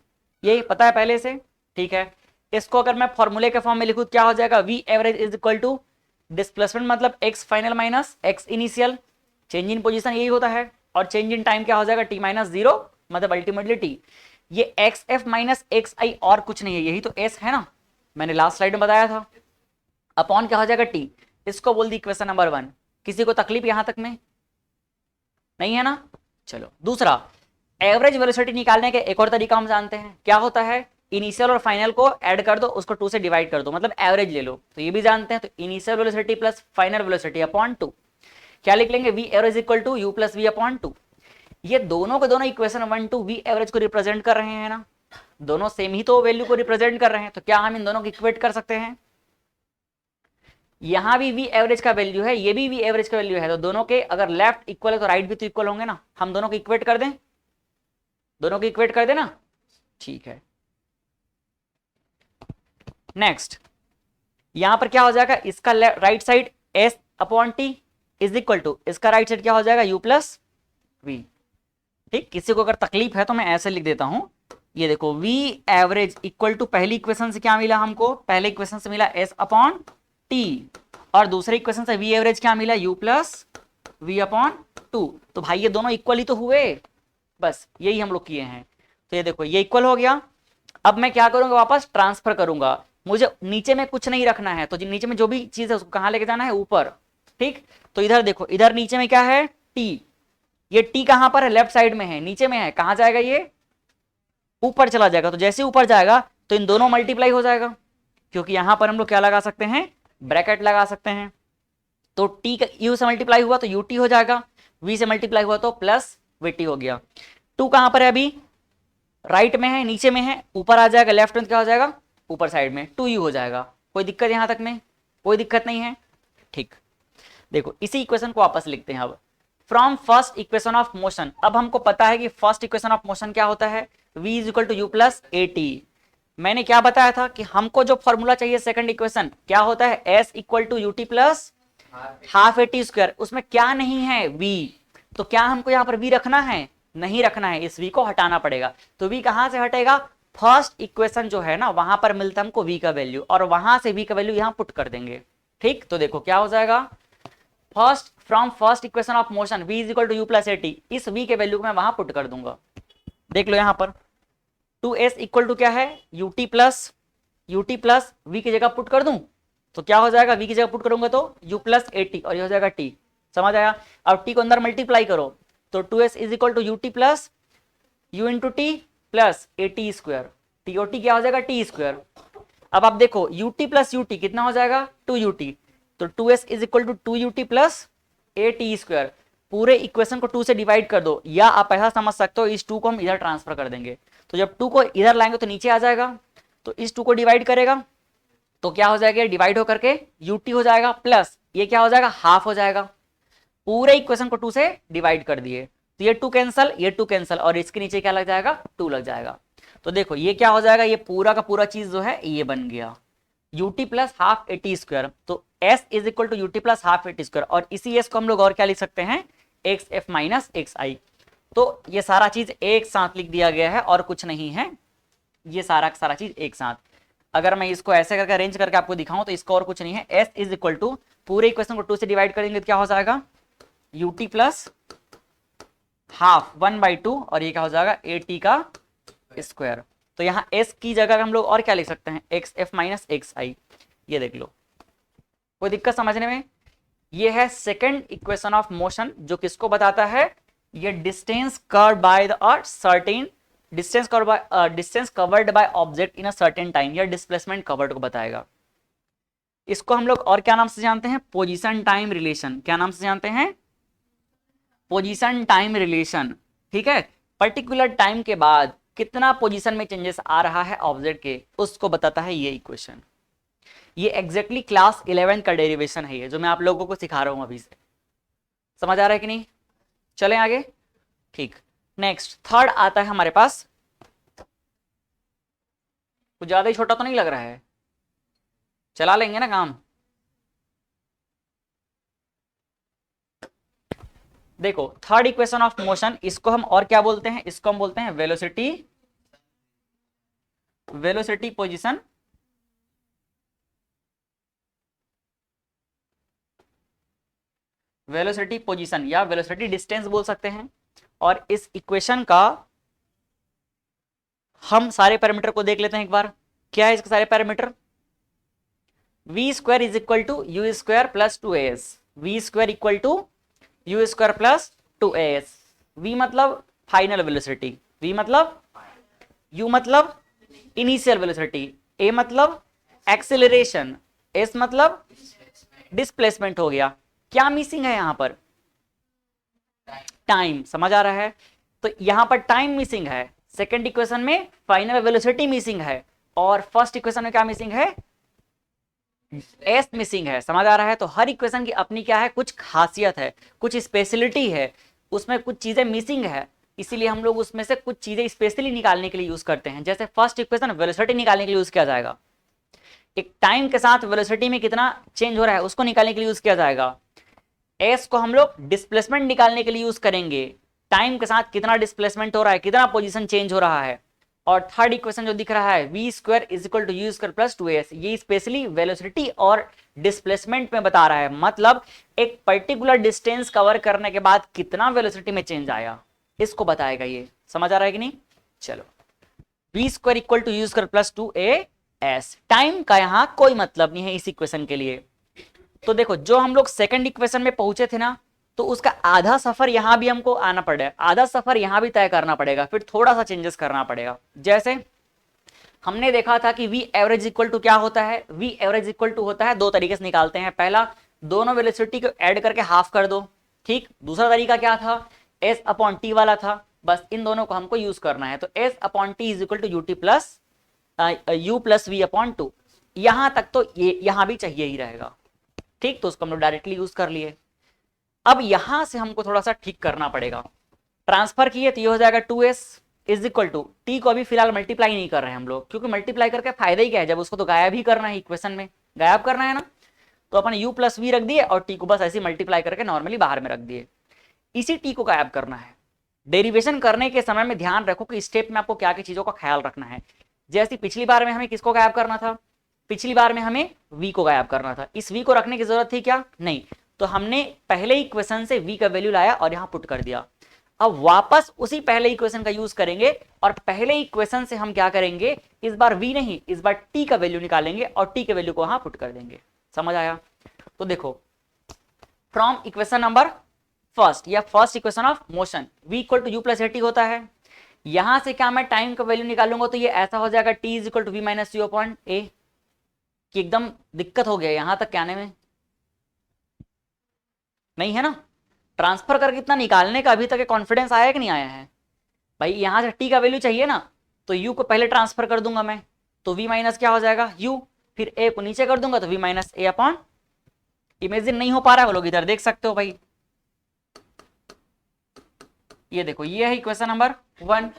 ये पता है पहले से, ठीक है। इसको अगर मैं फॉर्मूले के फॉर्म में लिखूं क्या हो जाएगा, v average is equal to displacement मतलब x final minus x initial, change in position यही होता है, और चेंज इन टाइम क्या हो जाएगा, टी माइनस जीरो, मतलब अल्टीमेटली टी। ये एक्स एफ माइनस एक्स आई और कुछ नहीं है, यही तो एस है ना, मैंने लास्ट स्लाइड में बताया था, अपॉन क्या हो जाएगा टी। इसको बोल दी इक्वेशन नंबर 1। किसी को तकलीफ यहां तक में नहीं है ना। चलो दूसरा, एवरेज वेलोसिटी निकालने के एक और तरीका हम जानते हैं, क्या होता है, इनिशियल और फाइनल को ऐड कर दो, उसको 2 से डिवाइड कर दो, मतलब एवरेज ले लो। तो ये भी जानते हैं, तो initial velocity plus final velocity upon 2, क्या लिख लेंगे, v average equal to u plus v upon 2। ये दोनों के दोनों इक्वेशन 1 2 वी एवरेज को रिप्रेजेंट कर रहे हैं ना, दोनों सेम ही तो वैल्यू को रिप्रेजेंट कर रहे हैं, तो क्या हम इन दोनों को इक्वेट कर सकते हैं। यहां भी वी एवरेज का वैल्यू है, ये भी वी एवरेज का वैल्यू है, तो दोनों के अगर लेफ्ट इक्वल है तो राइट भी तो इक्वल होंगे ना, हम दोनों को इक्वेट कर दें, दोनों को इक्वेट कर देना, ठीक है। नेक्स्ट यहां पर क्या हो जाएगा, इसका right side s upon t is equal to, इसका राइट साइड क्या हो जाएगा, यू प्लस वी। ठीक, किसी को अगर तकलीफ है तो मैं ऐसे लिख देता हूं, ये देखो वी एवरेज इक्वल टू, पहली इक्वेशन से क्या मिला हमको, पहले इक्वेशन से मिला एस अपॉन टी, और दूसरे इक्वेशन से वी एवरेज क्या मिला, यू प्लस वी अपॉन 2। तो भाई ये दोनों इक्वल ही तो हुए, बस यही हम लोग किए हैं। तो ये देखो ये इक्वल हो गया। अब मैं क्या करूंगा, वापस ट्रांसफर करूंगा, मुझे नीचे में कुछ नहीं रखना है, तो नीचे में जो भी चीज है उसको कहां लेके जाना है, ऊपर। ठीक, तो इधर देखो, इधर नीचे में क्या है, टी, ये टी कहां पर है, लेफ्ट साइड में है, नीचे में है, कहां जाएगा, ये ऊपर चला जाएगा। तो जैसे ऊपर जाएगा तो इन दोनों मल्टीप्लाई हो जाएगा, क्योंकि यहां पर हम लोग क्या लगा सकते हैं, ब्रैकेट लगा सकते हैं। तो टी का यू से मल्टीप्लाई हुआ तो यूटी हो जाएगा, वी से मल्टीप्लाई हुआ तो प्लस वीटी हो गया। 2 कहां पर है, अभी राइट में है, नीचे में है, ऊपर आ जाएगा, लेफ्ट में क्या हो जाएगा, ऊपर साइड में 2u हो जाएगा। कोई दिक्कत यहां तक में, कोई दिक्कत नहीं है। ठीक, देखो इसी इक्वेशन को वापस लिखते हैं अब, from first equation of motion. अब हमको पता है कि फर्स्ट इक्वेशन ऑफ मोशन क्या होता है, v is equal to u plus a t. मैंने क्या बताया था कि हमको जो फॉर्मूला चाहिए सेकंड इक्वेशन क्या होता है, s equal to u t plus half a t square. उसमें क्या नहीं है, v, तो क्या हमको यहाँ पर v रखना है, नहीं रखना है, इस v को हटाना पड़ेगा। तो v कहां से हटेगा, फर्स्ट इक्वेशन जो है ना वहां पर मिलता है हमको v का वैल्यू, और वहां से v का वैल्यू यहां पुट कर देंगे। ठीक, तो देखो क्या हो जाएगा, first from first equation of motion v is equal to u plus a t, इस v के वैल्यू को मैं वहां पुट कर दूंगा। देख लो यहां पर 2s इक्वल टू क्या है, यूटी प्लस v की जगह पुट कर दूं तो क्या हो जाएगा, v की जगह पुट करूंगा तो u प्लस ए टी, और ये हो जाएगा t, समझ आया। अब t को अंदर मल्टीप्लाई करो तो 2s is equal to u t plus u into t plus a t square, t o t क्या हो जाएगा, टी स्क्वायर। अब आप देखो ut प्लस यूटी कितना हो जाएगा, 2ut, तो 2s is equal to 2ut plus a t square. पूरे इक्वेशन को 2 से डिवाइड कर दो, या आप ऐसा समझ सकते हो इस 2 को हम इधर ट्रांसफर कर देंगे, तो जब 2 को इधर लाएंगे तो नीचे आ जाएगा, तो इस 2 को डिवाइड करेगा तो क्या हो जाएगा, डिवाइड होकर के ut हो जाएगा, प्लस ये क्या हो जाएगा, हाफ हो जाएगा। पूरे इक्वेशन को 2 से डिवाइड कर दिए, तो ये 2 कैंसल, ये 2 कैंसल, और इसके नीचे क्या लग जाएगा, 2 लग जाएगा। तो देखो ये क्या हो जाएगा, ये पूरा का पूरा चीज जो है ये बन गया ut plus half a t square. तो s is equal to ut plus half a t square, और इसी s को हम लोग और क्या लिख सकते हैं, xf माइनस xi। तो ये सारा चीज एक साथ लिख दिया गया है और कुछ नहीं है, ये सारा का सारा चीज एक साथ। अगर मैं इसको ऐसे करके अरेंज करके आपको दिखाऊं तो इसका और कुछ नहीं है, s इज इक्वल टू पूरे इक्वेशन को 2 से डिवाइड करेंगे तो क्या हो जाएगा, ut प्लस हाफ 1/2, और ये क्या हो जाएगा, ए टी का स्क्वायर। तो यहाँ s की जगह हम लोग और क्या लिख सकते हैं, xf माइनस xi। ये देख लो, कोई दिक्कत समझने में। ये है सेकंड इक्वेशन ऑफ मोशन, जो किसको बताता है, ये distance covered by the certain distance covered by object in a certain time, या डिस्प्लेसमेंट कवर्ड को बताएगा। इसको हम लोग और क्या नाम से जानते हैं, पोजीशन टाइम रिलेशन। क्या नाम से जानते हैं, पोजीशन टाइम रिलेशन। ठीक है, पर्टिकुलर टाइम के बाद कितना पोजीशन में चेंजेस आ रहा है ऑब्जेक्ट के, उसको बताता है ये इक्वेशन। ये एग्जैक्टली क्लास 11 का डेरिवेशन है, ये जो मैं आप लोगों को सिखा रहा हूं अभी से। समझ आ रहा है कि नहीं, चलें आगे। ठीक, नेक्स्ट थर्ड आता है हमारे पास, कुछ ज्यादा ही छोटा तो नहीं लग रहा है, चला लेंगे ना काम। देखो थर्ड इक्वेशन ऑफ मोशन, इसको हम और क्या बोलते हैं, इसको हम बोलते हैं वेलोसिटी पोजीशन या वेलोसिटी डिस्टेंस बोल सकते हैं। और इस इक्वेशन का हम सारे पैरामीटर को देख लेते हैं एक बार। क्या है इसके सारे parameter, v square is equal to u square plus 2as, v square equal to u square plus 2as। v मतलब फाइनल वेलोसिटी, v मतलब u मतलब इनिशियल वेलोसिटी, ए मतलब एक्सेलरेशन, एस मतलब डिस्प्लेसमेंट हो गया। क्या मिसिंग है यहां पर? टाइम। समझ आ रहा है? तो यहां पर टाइम मिसिंग है, सेकेंड इक्वेशन में फाइनल वेलोसिटी मिसिंग है, और फर्स्ट इक्वेशन में क्या मिसिंग है? एस मिसिंग है। समझ आ रहा है? तो हर इक्वेशन की अपनी क्या है, कुछ खासियत है, कुछ स्पेशलिटी है, उसमें कुछ चीजें मिसिंग है, इसीलिए हम लोग उसमें से कुछ चीजें स्पेशली निकालने के लिए यूज करते हैं। जैसे फर्स्ट इक्वेशन वेलोसिटी निकालने के लिए यूज किया जाएगा, एक टाइम के साथ वेलोसिटी में कितना चेंज हो रहा है उसको निकालने के लिए यूज किया जाएगा। एस को हम लोग डिस्प्लेसमेंट निकालने के लिए यूज करेंगे, टाइम के साथ कितना डिस्प्लेसमेंट हो रहा है, कितना पोजीशन चेंज हो रहा है। और थर्ड इक्वेशन जो दिख रहा है v square is equal to u square plus 2s, ये स्पेशली वेलोसिटी और डिस्प्लेसमेंट में बता रहा है, मतलब एक पर्टिकुलर डिस्टेंस कवर करने के बाद कितना वेलोसिटी में चेंज आया, इसको बताएगा ये। समझ आ रहा है कि नहीं? चलो, v square equal to u square plus 2as, time का यहां कोई मतलब नहीं है इस इक्वेशन के लिए। तो देखो, जो हम लोग सेकंड इक्वेशन में पहुंचे थे ना, तो उसका आधा सफर यहां भी हमको आना पड़ेगा, आधा सफर यहां भी तय करना पड़ेगा, फिर थोड़ा सा चेंजेस करना पड़ेगा। जैसे हमने देखा था कि वी एवरेज इक्वल टू क्या होता है, वी एवरेज इक्वल टू होता है, दो तरीके से निकालते हैं। पहला, दोनों वेलोसिटी को ऐड करके हाफ कर दो, ठीक। दूसरा तरीका क्या था, एस अपॉन टी वाला था। बस इन दोनों को हमको यूज करना है। तो s upon t is equal to u t plus u plus v upon 2, यहां तक तो ये यहां भी चाहिए ही रहेगा, ठीक। तो उसको हम लोग डायरेक्टली यूज कर लिए। अब यहां से हमको थोड़ा सा ठीक करना पड़ेगा, ट्रांसफर किए तो ये हो जाएगा 2s is equal to T को अभी फिलहाल मल्टीप्लाई नहीं कर रहे हैं हम लोग, क्योंकि मल्टीप्लाई करके फायदा ही क्या है, जब उसको तो गायब ही करना है, इक्वेशन में गायब करना है ना। तो अपन u प्लस वी रख दिए और टी को बस ऐसे मल्टीप्लाई करके नॉर्मली बाहर में रख दिए। इसी टी को गायब करना है। डेरिवेशन करने के समय में ध्यान रखो कि स्टेप में आपको क्या क्या चीजों का ख्याल रखना है। जैसे पिछली बार में हमें किसको गायब करना था, पिछली बार में हमें v को गायब करना था। इस v को रखने की जरूरत थी क्या? नहीं। तो हमने पहले इक्वेशन से v का वैल्यू लाया और यहां पुट कर दिया। अब वापस उसी पहले इक्वेशन का यूज करेंगे और पहले इक्वेशन से हम क्या करेंगे, इस बार v नहीं, इस बार t का वैल्यू निकालेंगे और t के वैल्यू को वहां पुट कर देंगे। समझ आया? तो देखो, फ्रॉम इक्वेशन नंबर फर्स्ट या first equation of motion v equal to u plus a t होता है। यहां से क्या मैं टाइम का वैल्यू निकालूंगा तो ये ऐसा हो जाएगा t is equal to v minus u upon a, कि एकदम दिक्कत हो गया यहां तक कहने में, नहीं है ना? ट्रांसफर करके इतना निकालने का अभी तक कॉन्फिडेंस आया कि नहीं आया है भाई? यहां से टी का वैल्यू चाहिए ना, तो यू को पहले ट्रांसफर कर दूंगा मैं, तो वी माइनस क्या हो जाएगा यू, फिर ए को नीचे कर दूंगा तो v minus a upon, imagine नहीं हो पा रहा है वो लोग इधर देख सकते हो भाई, ये देखो ये है इक्वेशन नंबर 1।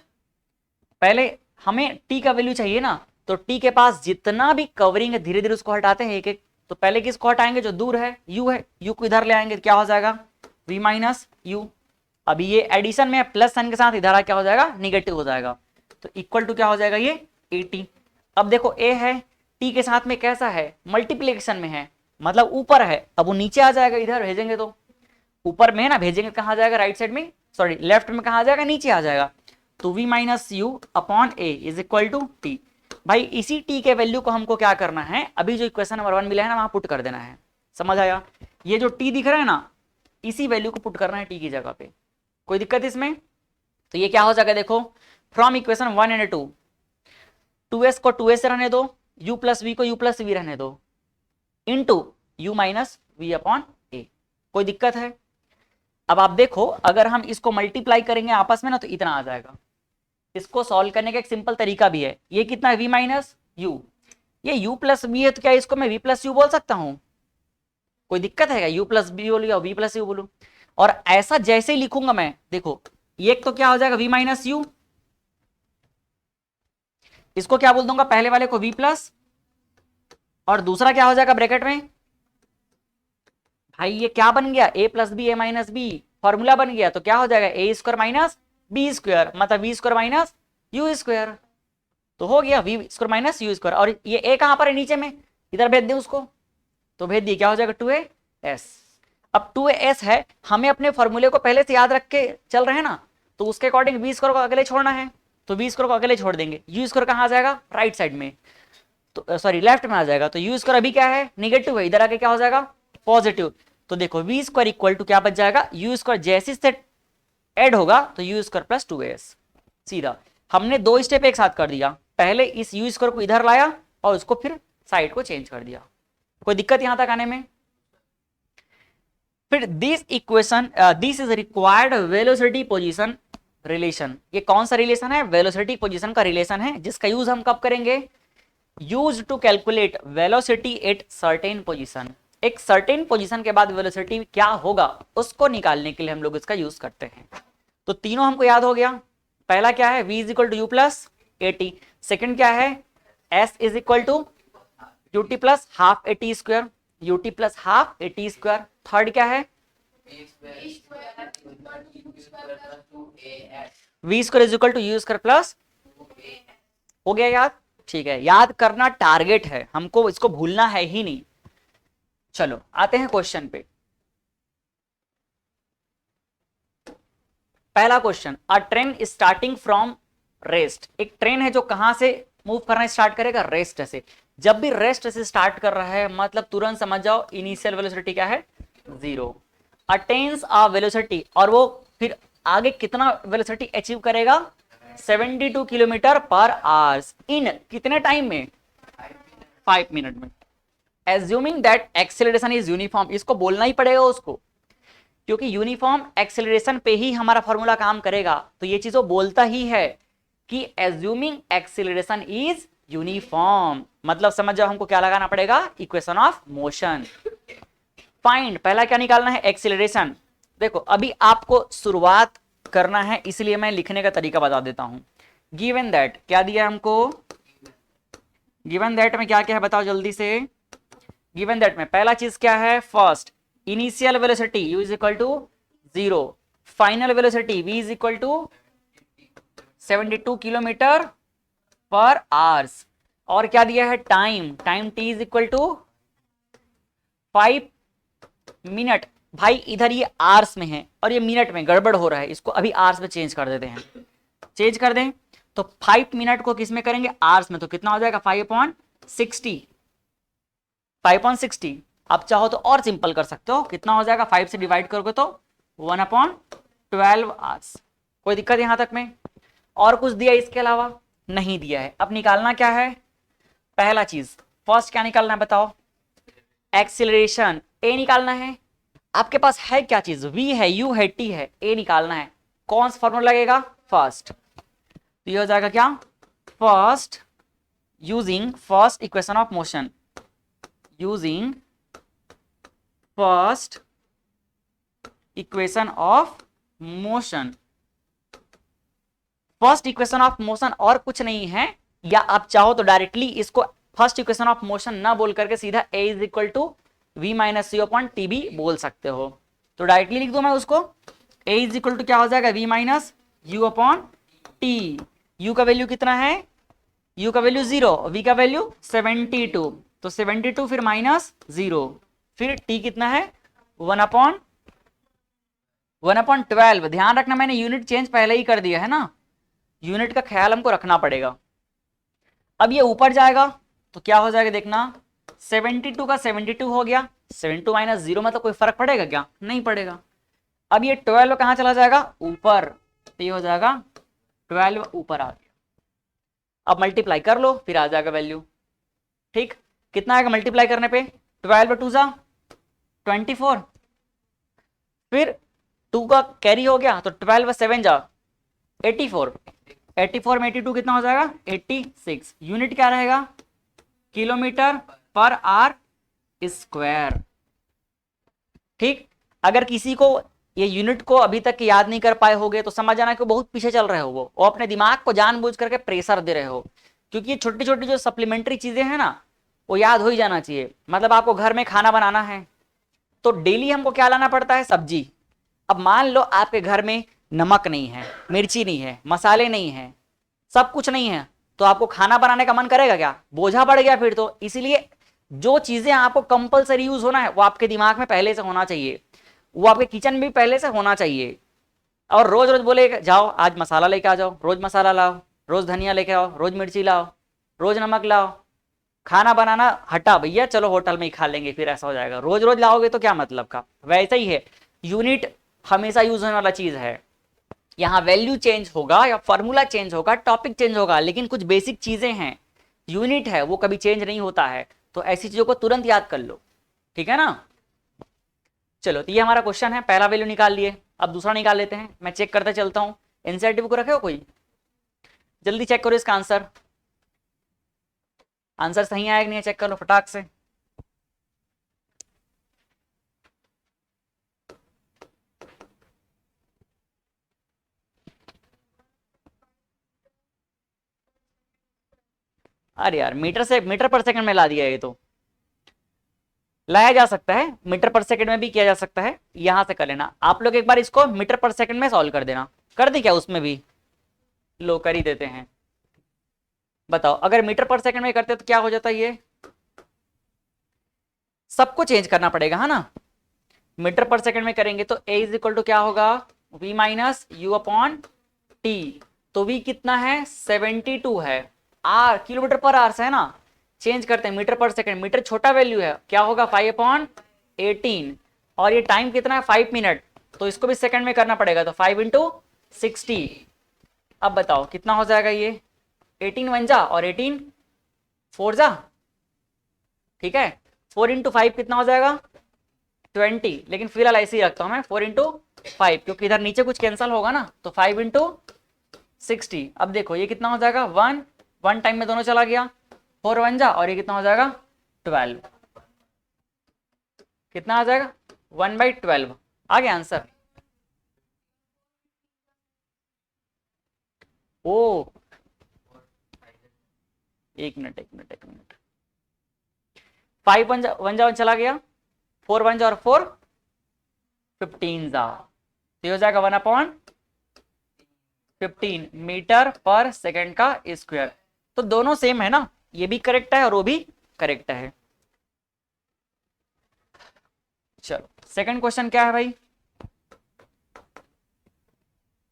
पहले हमें टी का वैल्यू चाहिए ना, तो टी के पास जितना भी कवरिंग है धीरे धीरे उसको हटाते हैं एक एक। तो पहले किसको हटाएंगे, जो दूर है यू है, यू को इधर ले आएंगे, क्या हो जाएगा v माइनस यू। अभी ये एडिशन में प्लस साइन के साथ इधर क्या हो जाएगा, निगेटिव हो जाएगा, तो इक्वल टू क्या हो जाएगा ये 80। अब देखो a है, t के साथ में कैसा है, मल्टीप्लिकेशन में है, मतलब ऊपर है। अब वो नीचे आ जाएगा, इधर भेजेंगे तो ऊपर में है ना, भेजेंगे कहाँ जाएगा, राइट साइड में, सॉरी लेफ्ट में कहाँ आ जाएगा, नीचे आ जाएगा। तो v minus u upon a is equal to t. भाई इसी t के वैल्यू को हमको क्या करना है, अभी जो इक्वेशन नंबर 1 मिला है ना वहां पुट कर देना है। समझ आया? ये जो t दिख रहा है ना, इसी वैल्यू को पुट करना है t की जगह पे। कोई दिक्कत इसमें? तो ये क्या हो जाएगा, देखो फ्रॉम इक्वेशन 1 एंड 2, 2s को 2s रहने दो, u प्लस वी को u प्लस वी रहने दो, into u minus v upon a. कोई दिक्कत है? अब आप देखो, अगर हम इसको मल्टीप्लाई करेंगे आपस में ना तो इतना आ जाएगा। इसको सॉल्व करने का एक सिंपल तरीका भी है, ये कितना है v माइनस यू, ये u प्लस वी है, तो क्या इसको मैं v प्लस यू बोल सकता हूं? कोई दिक्कत है क्या, u प्लस बी बोलू या v प्लस यू बोलू? और ऐसा जैसे ही लिखूंगा मैं, देखो ये तो क्या हो जाएगा v माइनस यू, इसको क्या बोल दूंगा, पहले वाले को v प्लस, और दूसरा क्या हो जाएगा ब्रैकेट में, भाई ये क्या बन गया, a plus b a minus b, formula बन गया। तो क्या हो जाएगा a square minus b square, मतलब v square minus u square. तो हो गया v square minus u square, और ये a कहां पर है, नीचे में, इधर भेज दे उसको, तो भेज दिए, क्या हो जाएगा 2as। अब 2as है, हमें अपने फॉर्मूले को पहले से याद रख के चल रहे हैं ना, तो उसके अकॉर्डिंग v स्क्वायर को अगले छोड़ना है, तो v स्क्वायर को अगले छोड़ देंगे, u स्क्वायर कहां आ जाएगा, राइट साइड में, तो सॉरी लेफ्ट में आ जाएगा। तो u स्क्वायर अभी क्या है, निगेटिव है, इधर आके क्या हो जाएगा, पॉजिटिव। तो देखो v स्क्वायर इक्वल टू क्या बच जाएगा, u स्क्वायर जैसे से ऐड होगा तो u स्क्वायर प्लस 2as। सीधा हमने दो स्टेप एक साथ कर दिया, पहले इस यू स्क्वायर को इधर लाया और उसको फिर साइड को चेंज कर दिया। कोई दिक्कत यहां तक आने में? फिर this equation, this is required velocity position relation. ये कौन सा रिलेशन है? वेलोसिटी पोजीशन का रिलेशन है, जिसका यूज हम कब करेंगे? Use to calculate velocity at certain position. एक सर्टेन पोजीशन के बाद वेलोसिटी क्या होगा उसको निकालने के लिए हम लोग इसका यूज करते हैं। तो तीनों हमको याद हो गया। पहला क्या है? v is equal to u plus a t. Second क्या है? s is equal to u t plus half a t square, u t plus half a t square. Third क्या है? v square is equal to u square plus. हो गया याद? ठीक है, याद करना टारगेट है, हमको इसको भूलना है ही नहीं। चलो आते हैं क्वेश्चन पे। पहला question, a train starting from rest. एक ट्रेन है जो कहां से मूव करना स्टार्ट करेगा? रेस्ट से। जब भी रेस्ट से स्टार्ट कर रहा है मतलब तुरंत समझ जाओ इनिशियल वेलोसिटी क्या है? 0। अटेन्स अ वेलोसिटी, और वो फिर आगे कितना वेलोसिटी अचीव करेगा? 72 किलोमीटर पर आवर्स इन कितने टाइम में? 5 मिनट में। Assuming that acceleration is uniform, इसको बोलना ही पड़ेगा उसको, क्योंकि यूनिफॉर्म एक्सेलरेशन पे ही हमारा फॉर्मूला काम करेगा। तो ये चीज वो बोलता ही है कि एज्यूमिंग एक्सेलरेशन इज यूनिफॉर्म, मतलब समझ जाओ हमको क्या लगाना पड़ेगा? Equation of motion. फाइंड, पहला क्या निकालना है? एक्सेलरेशन। देखो अभी आपको शुरुआत करना है इसलिए मैं लिखने का तरीका बता देता हूं। गिवन दैट, क्या दिया हमको? गिवन दैट में क्या क्या है बताओ जल्दी से। गिवन दैट में पहला चीज क्या है? First initial velocity u is equal to 0, final velocity v is equal to 72 kilometre पर आवर्स, और क्या दिया है? Time, time t is equal to 5 minute. भाई इधर ये आवर्स में है और ये मिनट में, गड़बड़ हो रहा है, इसको अभी आवर्स में चेंज कर देते हैं। चेंज कर दें तो 5 मिनट को किस में करेंगे? आवर्स में। तो कितना हो जाएगा? 5/60। 5/60। आप चाहो तो और सिंपल कर सकते हो, कितना हो जाएगा? 5 से डिवाइड करोगे तो 1/12 आवर्स। कोई दिक्कत यहां तक में? और कुछ दिया इसके अलावा? नहीं दिया है। अब निकालना क्या है? पहला चीज फर्स्ट क्या निकालना है बताओ? एक्सीलरेशन ए निकालना है। आपके पास है क्या चीज? v है, u है, t है, a निकालना है। कौन सा फॉर्मूला लगेगा? फर्स्ट। तो ये हो जाएगा क्या? First using first equation of motion, using first equation of motion. First equation of motion और कुछ नहीं है, या आप चाहो तो डायरेक्टली इसको फर्स्ट इक्वेशन ऑफ मोशन ना बोल करके सीधा a is equal to v minus c upon t भी बोल सकते हो। तो डायरेक्टली लिख दो मैं उसको, a इज इक्वल टू क्या हो जाएगा? v minus u upon T. u का वैल्यू कितना है? u का वैल्यू 0, v का वैल्यू 72, तो 72 फिर माइनस 0, फिर t कितना है? 1/12। ध्यान रखना मैंने यूनिट चेंज पहले ही कर दिया है ना, यूनिट का ख्याल हमको रखना पड़ेगा। अब ये ऊपर जाएगा तो क्या हो जाएगा देखना, 72 का 72 हो गया, 72 माइनस 0 में तो कोई फर्क पड़ेगा क्या? नहीं पड़ेगा। अब ये 12 कहां चला जाएगा? ऊपर, तो ये हो जाएगा 12 ऊपर आ गया। अब मल्टीप्लाई कर लो फिर आ जाएगा वैल्यू। ठीक, कितना आएगा मल्टीप्लाई करने पे? 12 2 जा 24, फिर 2 का कैरी हो गया तो 12 7 जा 84, 84 में 82 कितना हो जाएगा? 86। यूनिट क्या रहेगा? किलोमीटर पर आर स्क्वायर। ठीक, अगर किसी को ये यूनिट को अभी तक याद नहीं कर पाए होगे तो समझ जाना कि बहुत पीछे चल रहे हो, वो अपने दिमाग को जानबूझ करके प्रेशर दे रहे हो, क्योंकि ये छोटी छोटी जो सप्लीमेंट्री चीजें हैं ना वो याद हो ही जाना चाहिए। मतलब आपको घर में खाना बनाना है तो डेली हमको क्या लाना पड़ता है? सब्जी। अब मान लो आपके घर में नमक नहीं है, मिर्ची नहीं है, मसाले नहीं है, सब कुछ नहीं है, तो आपको खाना बनाने का मन करेगा क्या? बोझा बढ़ गया फिर तो। इसीलिए जो चीजें आपको कंपलसरी यूज होना है वो आपके दिमाग में पहले से होना चाहिए, वो आपके किचन में भी पहले से होना चाहिए। और रोज रोज बोले जाओ आज मसाला लेके आ जाओ, रोज मसाला लाओ, रोज धनिया लेके आओ, रोज मिर्ची लाओ, रोज नमक लाओ, खाना बनाना हटा भैया, चलो होटल में ही खा लेंगे, फिर ऐसा हो जाएगा। रोज रोज लाओगे तो क्या मतलब का? वैसा ही है, यूनिट हमेशा यूज होने वाला चीज है। यहाँ वैल्यू चेंज होगा या फॉर्मूला चेंज होगा, टॉपिक चेंज होगा, लेकिन कुछ बेसिक चीजें हैं, यूनिट है, वो कभी चेंज नहीं होता है। तो ऐसी चीजों को तुरंत याद कर लो, ठीक है ना। चलो, तो ये हमारा क्वेश्चन है, पहला वैल्यू निकाल लिए। अब दूसरा निकाल लेते हैं, मैं चेक करते चलता हूँ। एनसीईआरटी बुक रखे हो कोई? जल्दी चेक करो इसका आंसर, आंसर सही आया कि नहीं, चेक कर लो फटाक से। अरे यार, मीटर पर सेकंड में ला दिया, ये तो लाया जा सकता है, मीटर पर सेकंड में भी किया जा सकता है, यहां से कर लेना। आप लोग एक बार इसको मीटर पर सेकंड में सॉल्व कर देना। कर दे क्या उसमें भी? लो, कर ही देते हैं। बताओ, अगर मीटर पर सेकंड में करते तो क्या हो जाता, ये सबको चेंज करना पड़ेगा, है ना। मीटर पर सेकंड में करेंगे तो a इज इक्वल टू क्या होगा, v minus u upon T. तो v कितना है, 72 है, r किलोमीटर पर आवर से है ना। चेंज करते हैं मीटर पर सेकंड, मीटर छोटा वैल्यू है, क्या होगा 5/18, और ये टाइम कितना है 5 मिनट, तो इसको भी सेकंड में करना पड़ेगा, तो 5 इंटू 60। अब बताओ कितना हो जाएगा ये, 18 वन जा और 18 4 जा, ठीक है। 4 इंटू 5 कितना हो जाएगा 20, लेकिन फिलहाल ऐसे ही रखता हूं मैं 4 इंटू 5, क्योंकि इधर नीचे कुछ कैंसिल होगा ना, तो 5 इंटू 60। अब देखो ये कितना हो जाएगा, 1 टाइम में दोनों चला गया, 4 वन जा, और ये कितना हो जाएगा 12, कितना आ जाएगा 1/12। आ गया आंसर। ओ, एक मिनट, 5 वन जा चला गया, 4 वन जा और 4 15 जा, तो हो जाएगा 1/15 मीटर पर सेकंड का स्क्वायर। तो दोनों सेम है ना, ये भी करेक्ट है और वो भी करेक्ट है। चलो, सेकंड क्वेश्चन क्या है भाई,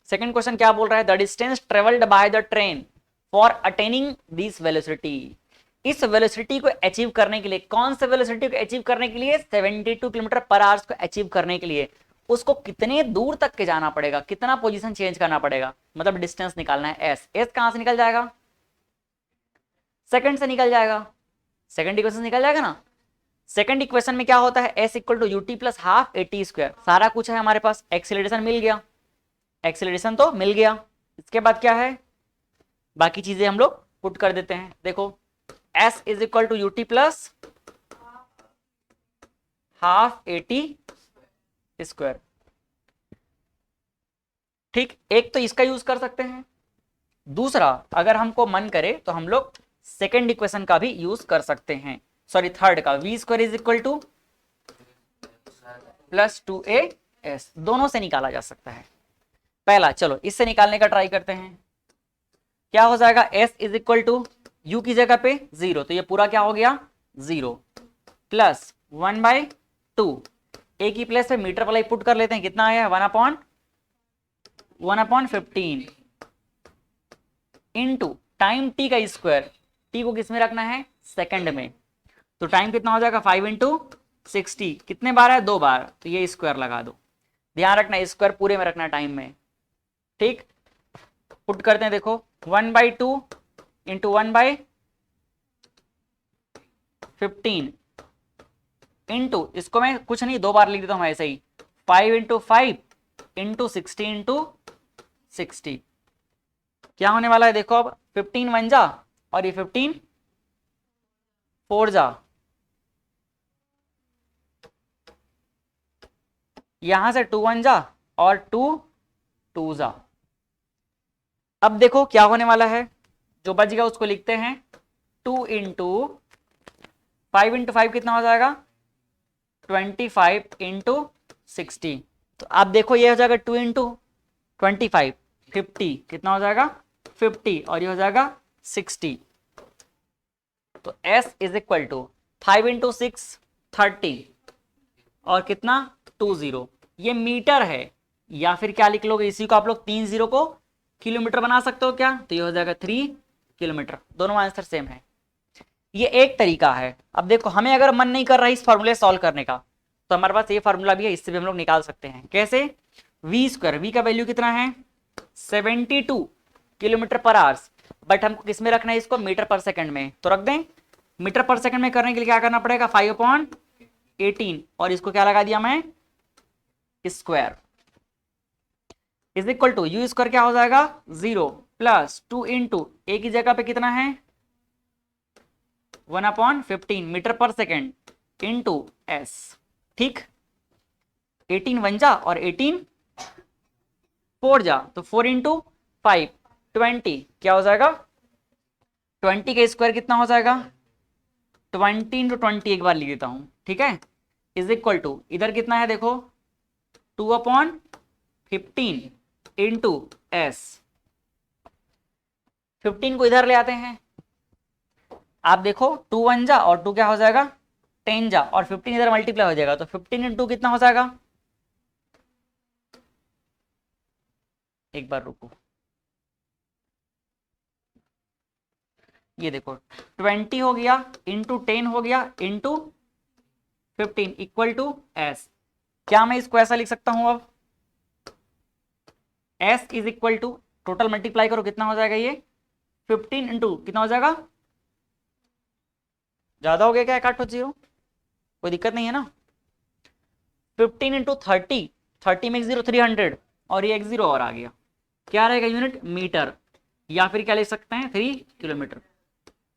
सेकंड क्वेश्चन क्या बोल रहा है, the distance travelled by the train for attaining this velocity. इस वेलोसिटी को अचीव करने के लिए, कौन से वेलोसिटी को अचीव करने के लिए, 72 किलोमीटर पर आवर्स को अचीव करने के लिए उसको कितने दूर तक के जाना पड़ेगा, कितना पोजीशन चेंज करना पड़ेगा, मतलब डिस्टेंस निकालना है। एस कहां से निकल जाएगा, सेकंड से निकल जाएगा, सेकंड इक्वेशन निकल जाएगा ना। सेकंड इक्वेशन में क्या होता है, s equal to u t plus half a t square, सारा कुछ है हमारे पास, एक्सीलरेशन मिल गया, एक्सीलरेशन तो मिल गया। इसके बाद क्या है, बाकी चीजें हम लोग पुट कर देते हैं। देखो s is equal to u t plus half a t square, ठीक। एक तो इसका यूज कर सकते हैं, दूसरा अगर हमको मन करे तो हम लोग सेकेंड इक्वेशन का भी यूज कर सकते हैं, सॉरी थर्ड का, v square is equal to plus 2as, दोनों से निकाला जा सकता है। पहला चलो इससे निकालने का ट्राई करते हैं, क्या हो जाएगा, s is equal to u की जगह पे 0, तो ये पूरा क्या हो गया 0 प्लस 1/2, ए की प्लेस पे मीटर वाला पुट कर लेते हैं, कितना आया 1/15 इंटू टाइम टी का स्क्वायर, टी को किस में रखना है, सेकंड में, तो टाइम कितना हो जाएगा 5 इंटू 60, कितने बार है 2 बार, तो ये स्क्वायर लगा दो, ध्यान रखना स्क्वायर पूरे में रखना टाइम में, ठीक। पुट करते हैं, देखो 1/2 इंटू 1/15 इंटू, इसको मैं कुछ नहीं 2 बार लिख देता हूं ऐसे ही, 5 इंटू 5 इंटू 60 इंटू 60, क्या होने वाला है देखो, अब 15 वन जा और ये 15 4 जा, यहां से 2 वन जा और 2 2 जा। अब देखो क्या होने वाला है, जो बच गया उसको लिखते हैं 2 इंटू 5 इंटू 5 कितना हो जाएगा 25 इंटू 60, तो आप देखो ये हो जाएगा 2 इंटू 25 50, कितना हो जाएगा 50, और ये हो जाएगा 60, तो s is equal to 5 into 6 30 और कितना 20, ये मीटर है, या फिर क्या लिख लोगे, इसी को आप लोग 3 0 को किलोमीटर बना सकते हो क्या, तो ये हो जाएगा 3 किलोमीटर, दोनों आंसर सेम है। ये एक तरीका है। अब देखो हमें अगर मन नहीं कर रहा है इस फॉर्मूले सॉल्व करने का, तो हमारे पास ये फार्मूला भी है, इससे भी हम लोग निकाल सकते हैं। कैसे, वी स्क्वायर, वी का वैल्यू कितना है 72 किलोमीटर पर आवर्स, बट हमको किस में रखना है इसको, मीटर पर सेकंड में, तो रख दें मीटर पर सेकंड में। करने के लिए क्या करना पड़ेगा, 5/18, और इसको क्या लगा दिया मैं, square, is equal to u square क्या हो जाएगा 0 प्लस 2 इंटू ए की जगह पे कितना है 1/15 मीटर पर सेकेंड इंटू एस। ठीक, 18 वन जा और 18 4 जा, तो 4 इंटू 5 20, क्या हो जाएगा 20 का स्क्वायर कितना हो जाएगा 20 इंटू 20, एक बार लिख देता हूं, ठीक है, इज इक्वल टू इधर कितना है देखो 2/15 इंटू एस। 15 को इधर ले आते हैं, आप देखो 2 वन जा और 2 क्या हो जाएगा 10 जा, और 15 इधर मल्टीप्लाई हो जाएगा, तो 15 इंटू कितना हो जाएगा, एक बार रुको, ये देखो 20 हो गया इंटू 10 हो गया इंटू 15 इक्वल टू एस। क्या मैं इसको ऐसा लिख सकता हूं, अब s is equal to total multiply करो कितना हो जाएगा, ये 15 इंटू कितना हो जाएगा, ज्यादा हो गया क्या, काटो 0, कोई दिक्कत नहीं है ना, 15 इंटू 30, 30 में 0 300, और ये एक 0 और आ गया, क्या रहेगा यूनिट मीटर, या फिर क्या लिख सकते हैं 3 किलोमीटर।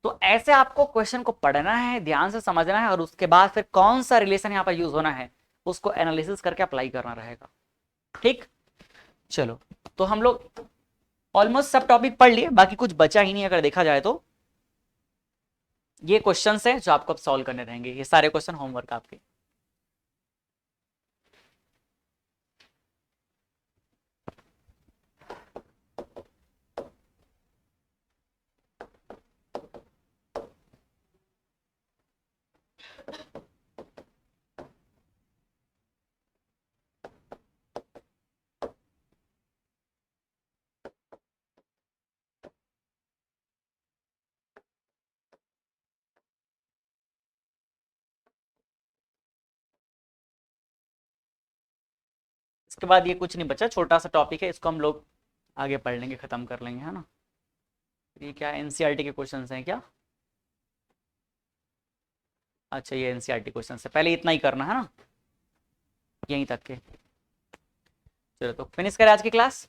तो ऐसे आपको क्वेश्चन को पढ़ना है, ध्यान से समझना है, और उसके बाद फिर कौन सा रिलेशन यहाँ पर यूज होना है उसको एनालिसिस करके अप्लाई करना रहेगा। ठीक, चलो, तो हम लोग ऑलमोस्ट सब टॉपिक पढ़ लिए, बाकी कुछ बचा ही नहीं अगर देखा जाए तो। ये क्वेश्चंस हैं जो आपको अब सॉल्व करने रहेंगे, ये सारे क्वेश्चन होमवर्क आपके। इसके बाद ये कुछ नहीं बचा, छोटा सा टॉपिक है, इसको हम लोग आगे पढ़ लेंगे, खत्म कर लेंगे, है ना। ये क्या एनसीईआरटी के क्वेश्चंस हैं क्या, अच्छा ये एनसीईआरटी क्वेश्चन है, पहले इतना ही करना है ना, यहीं तक के। चलो तो फिनिश करें आज की क्लास।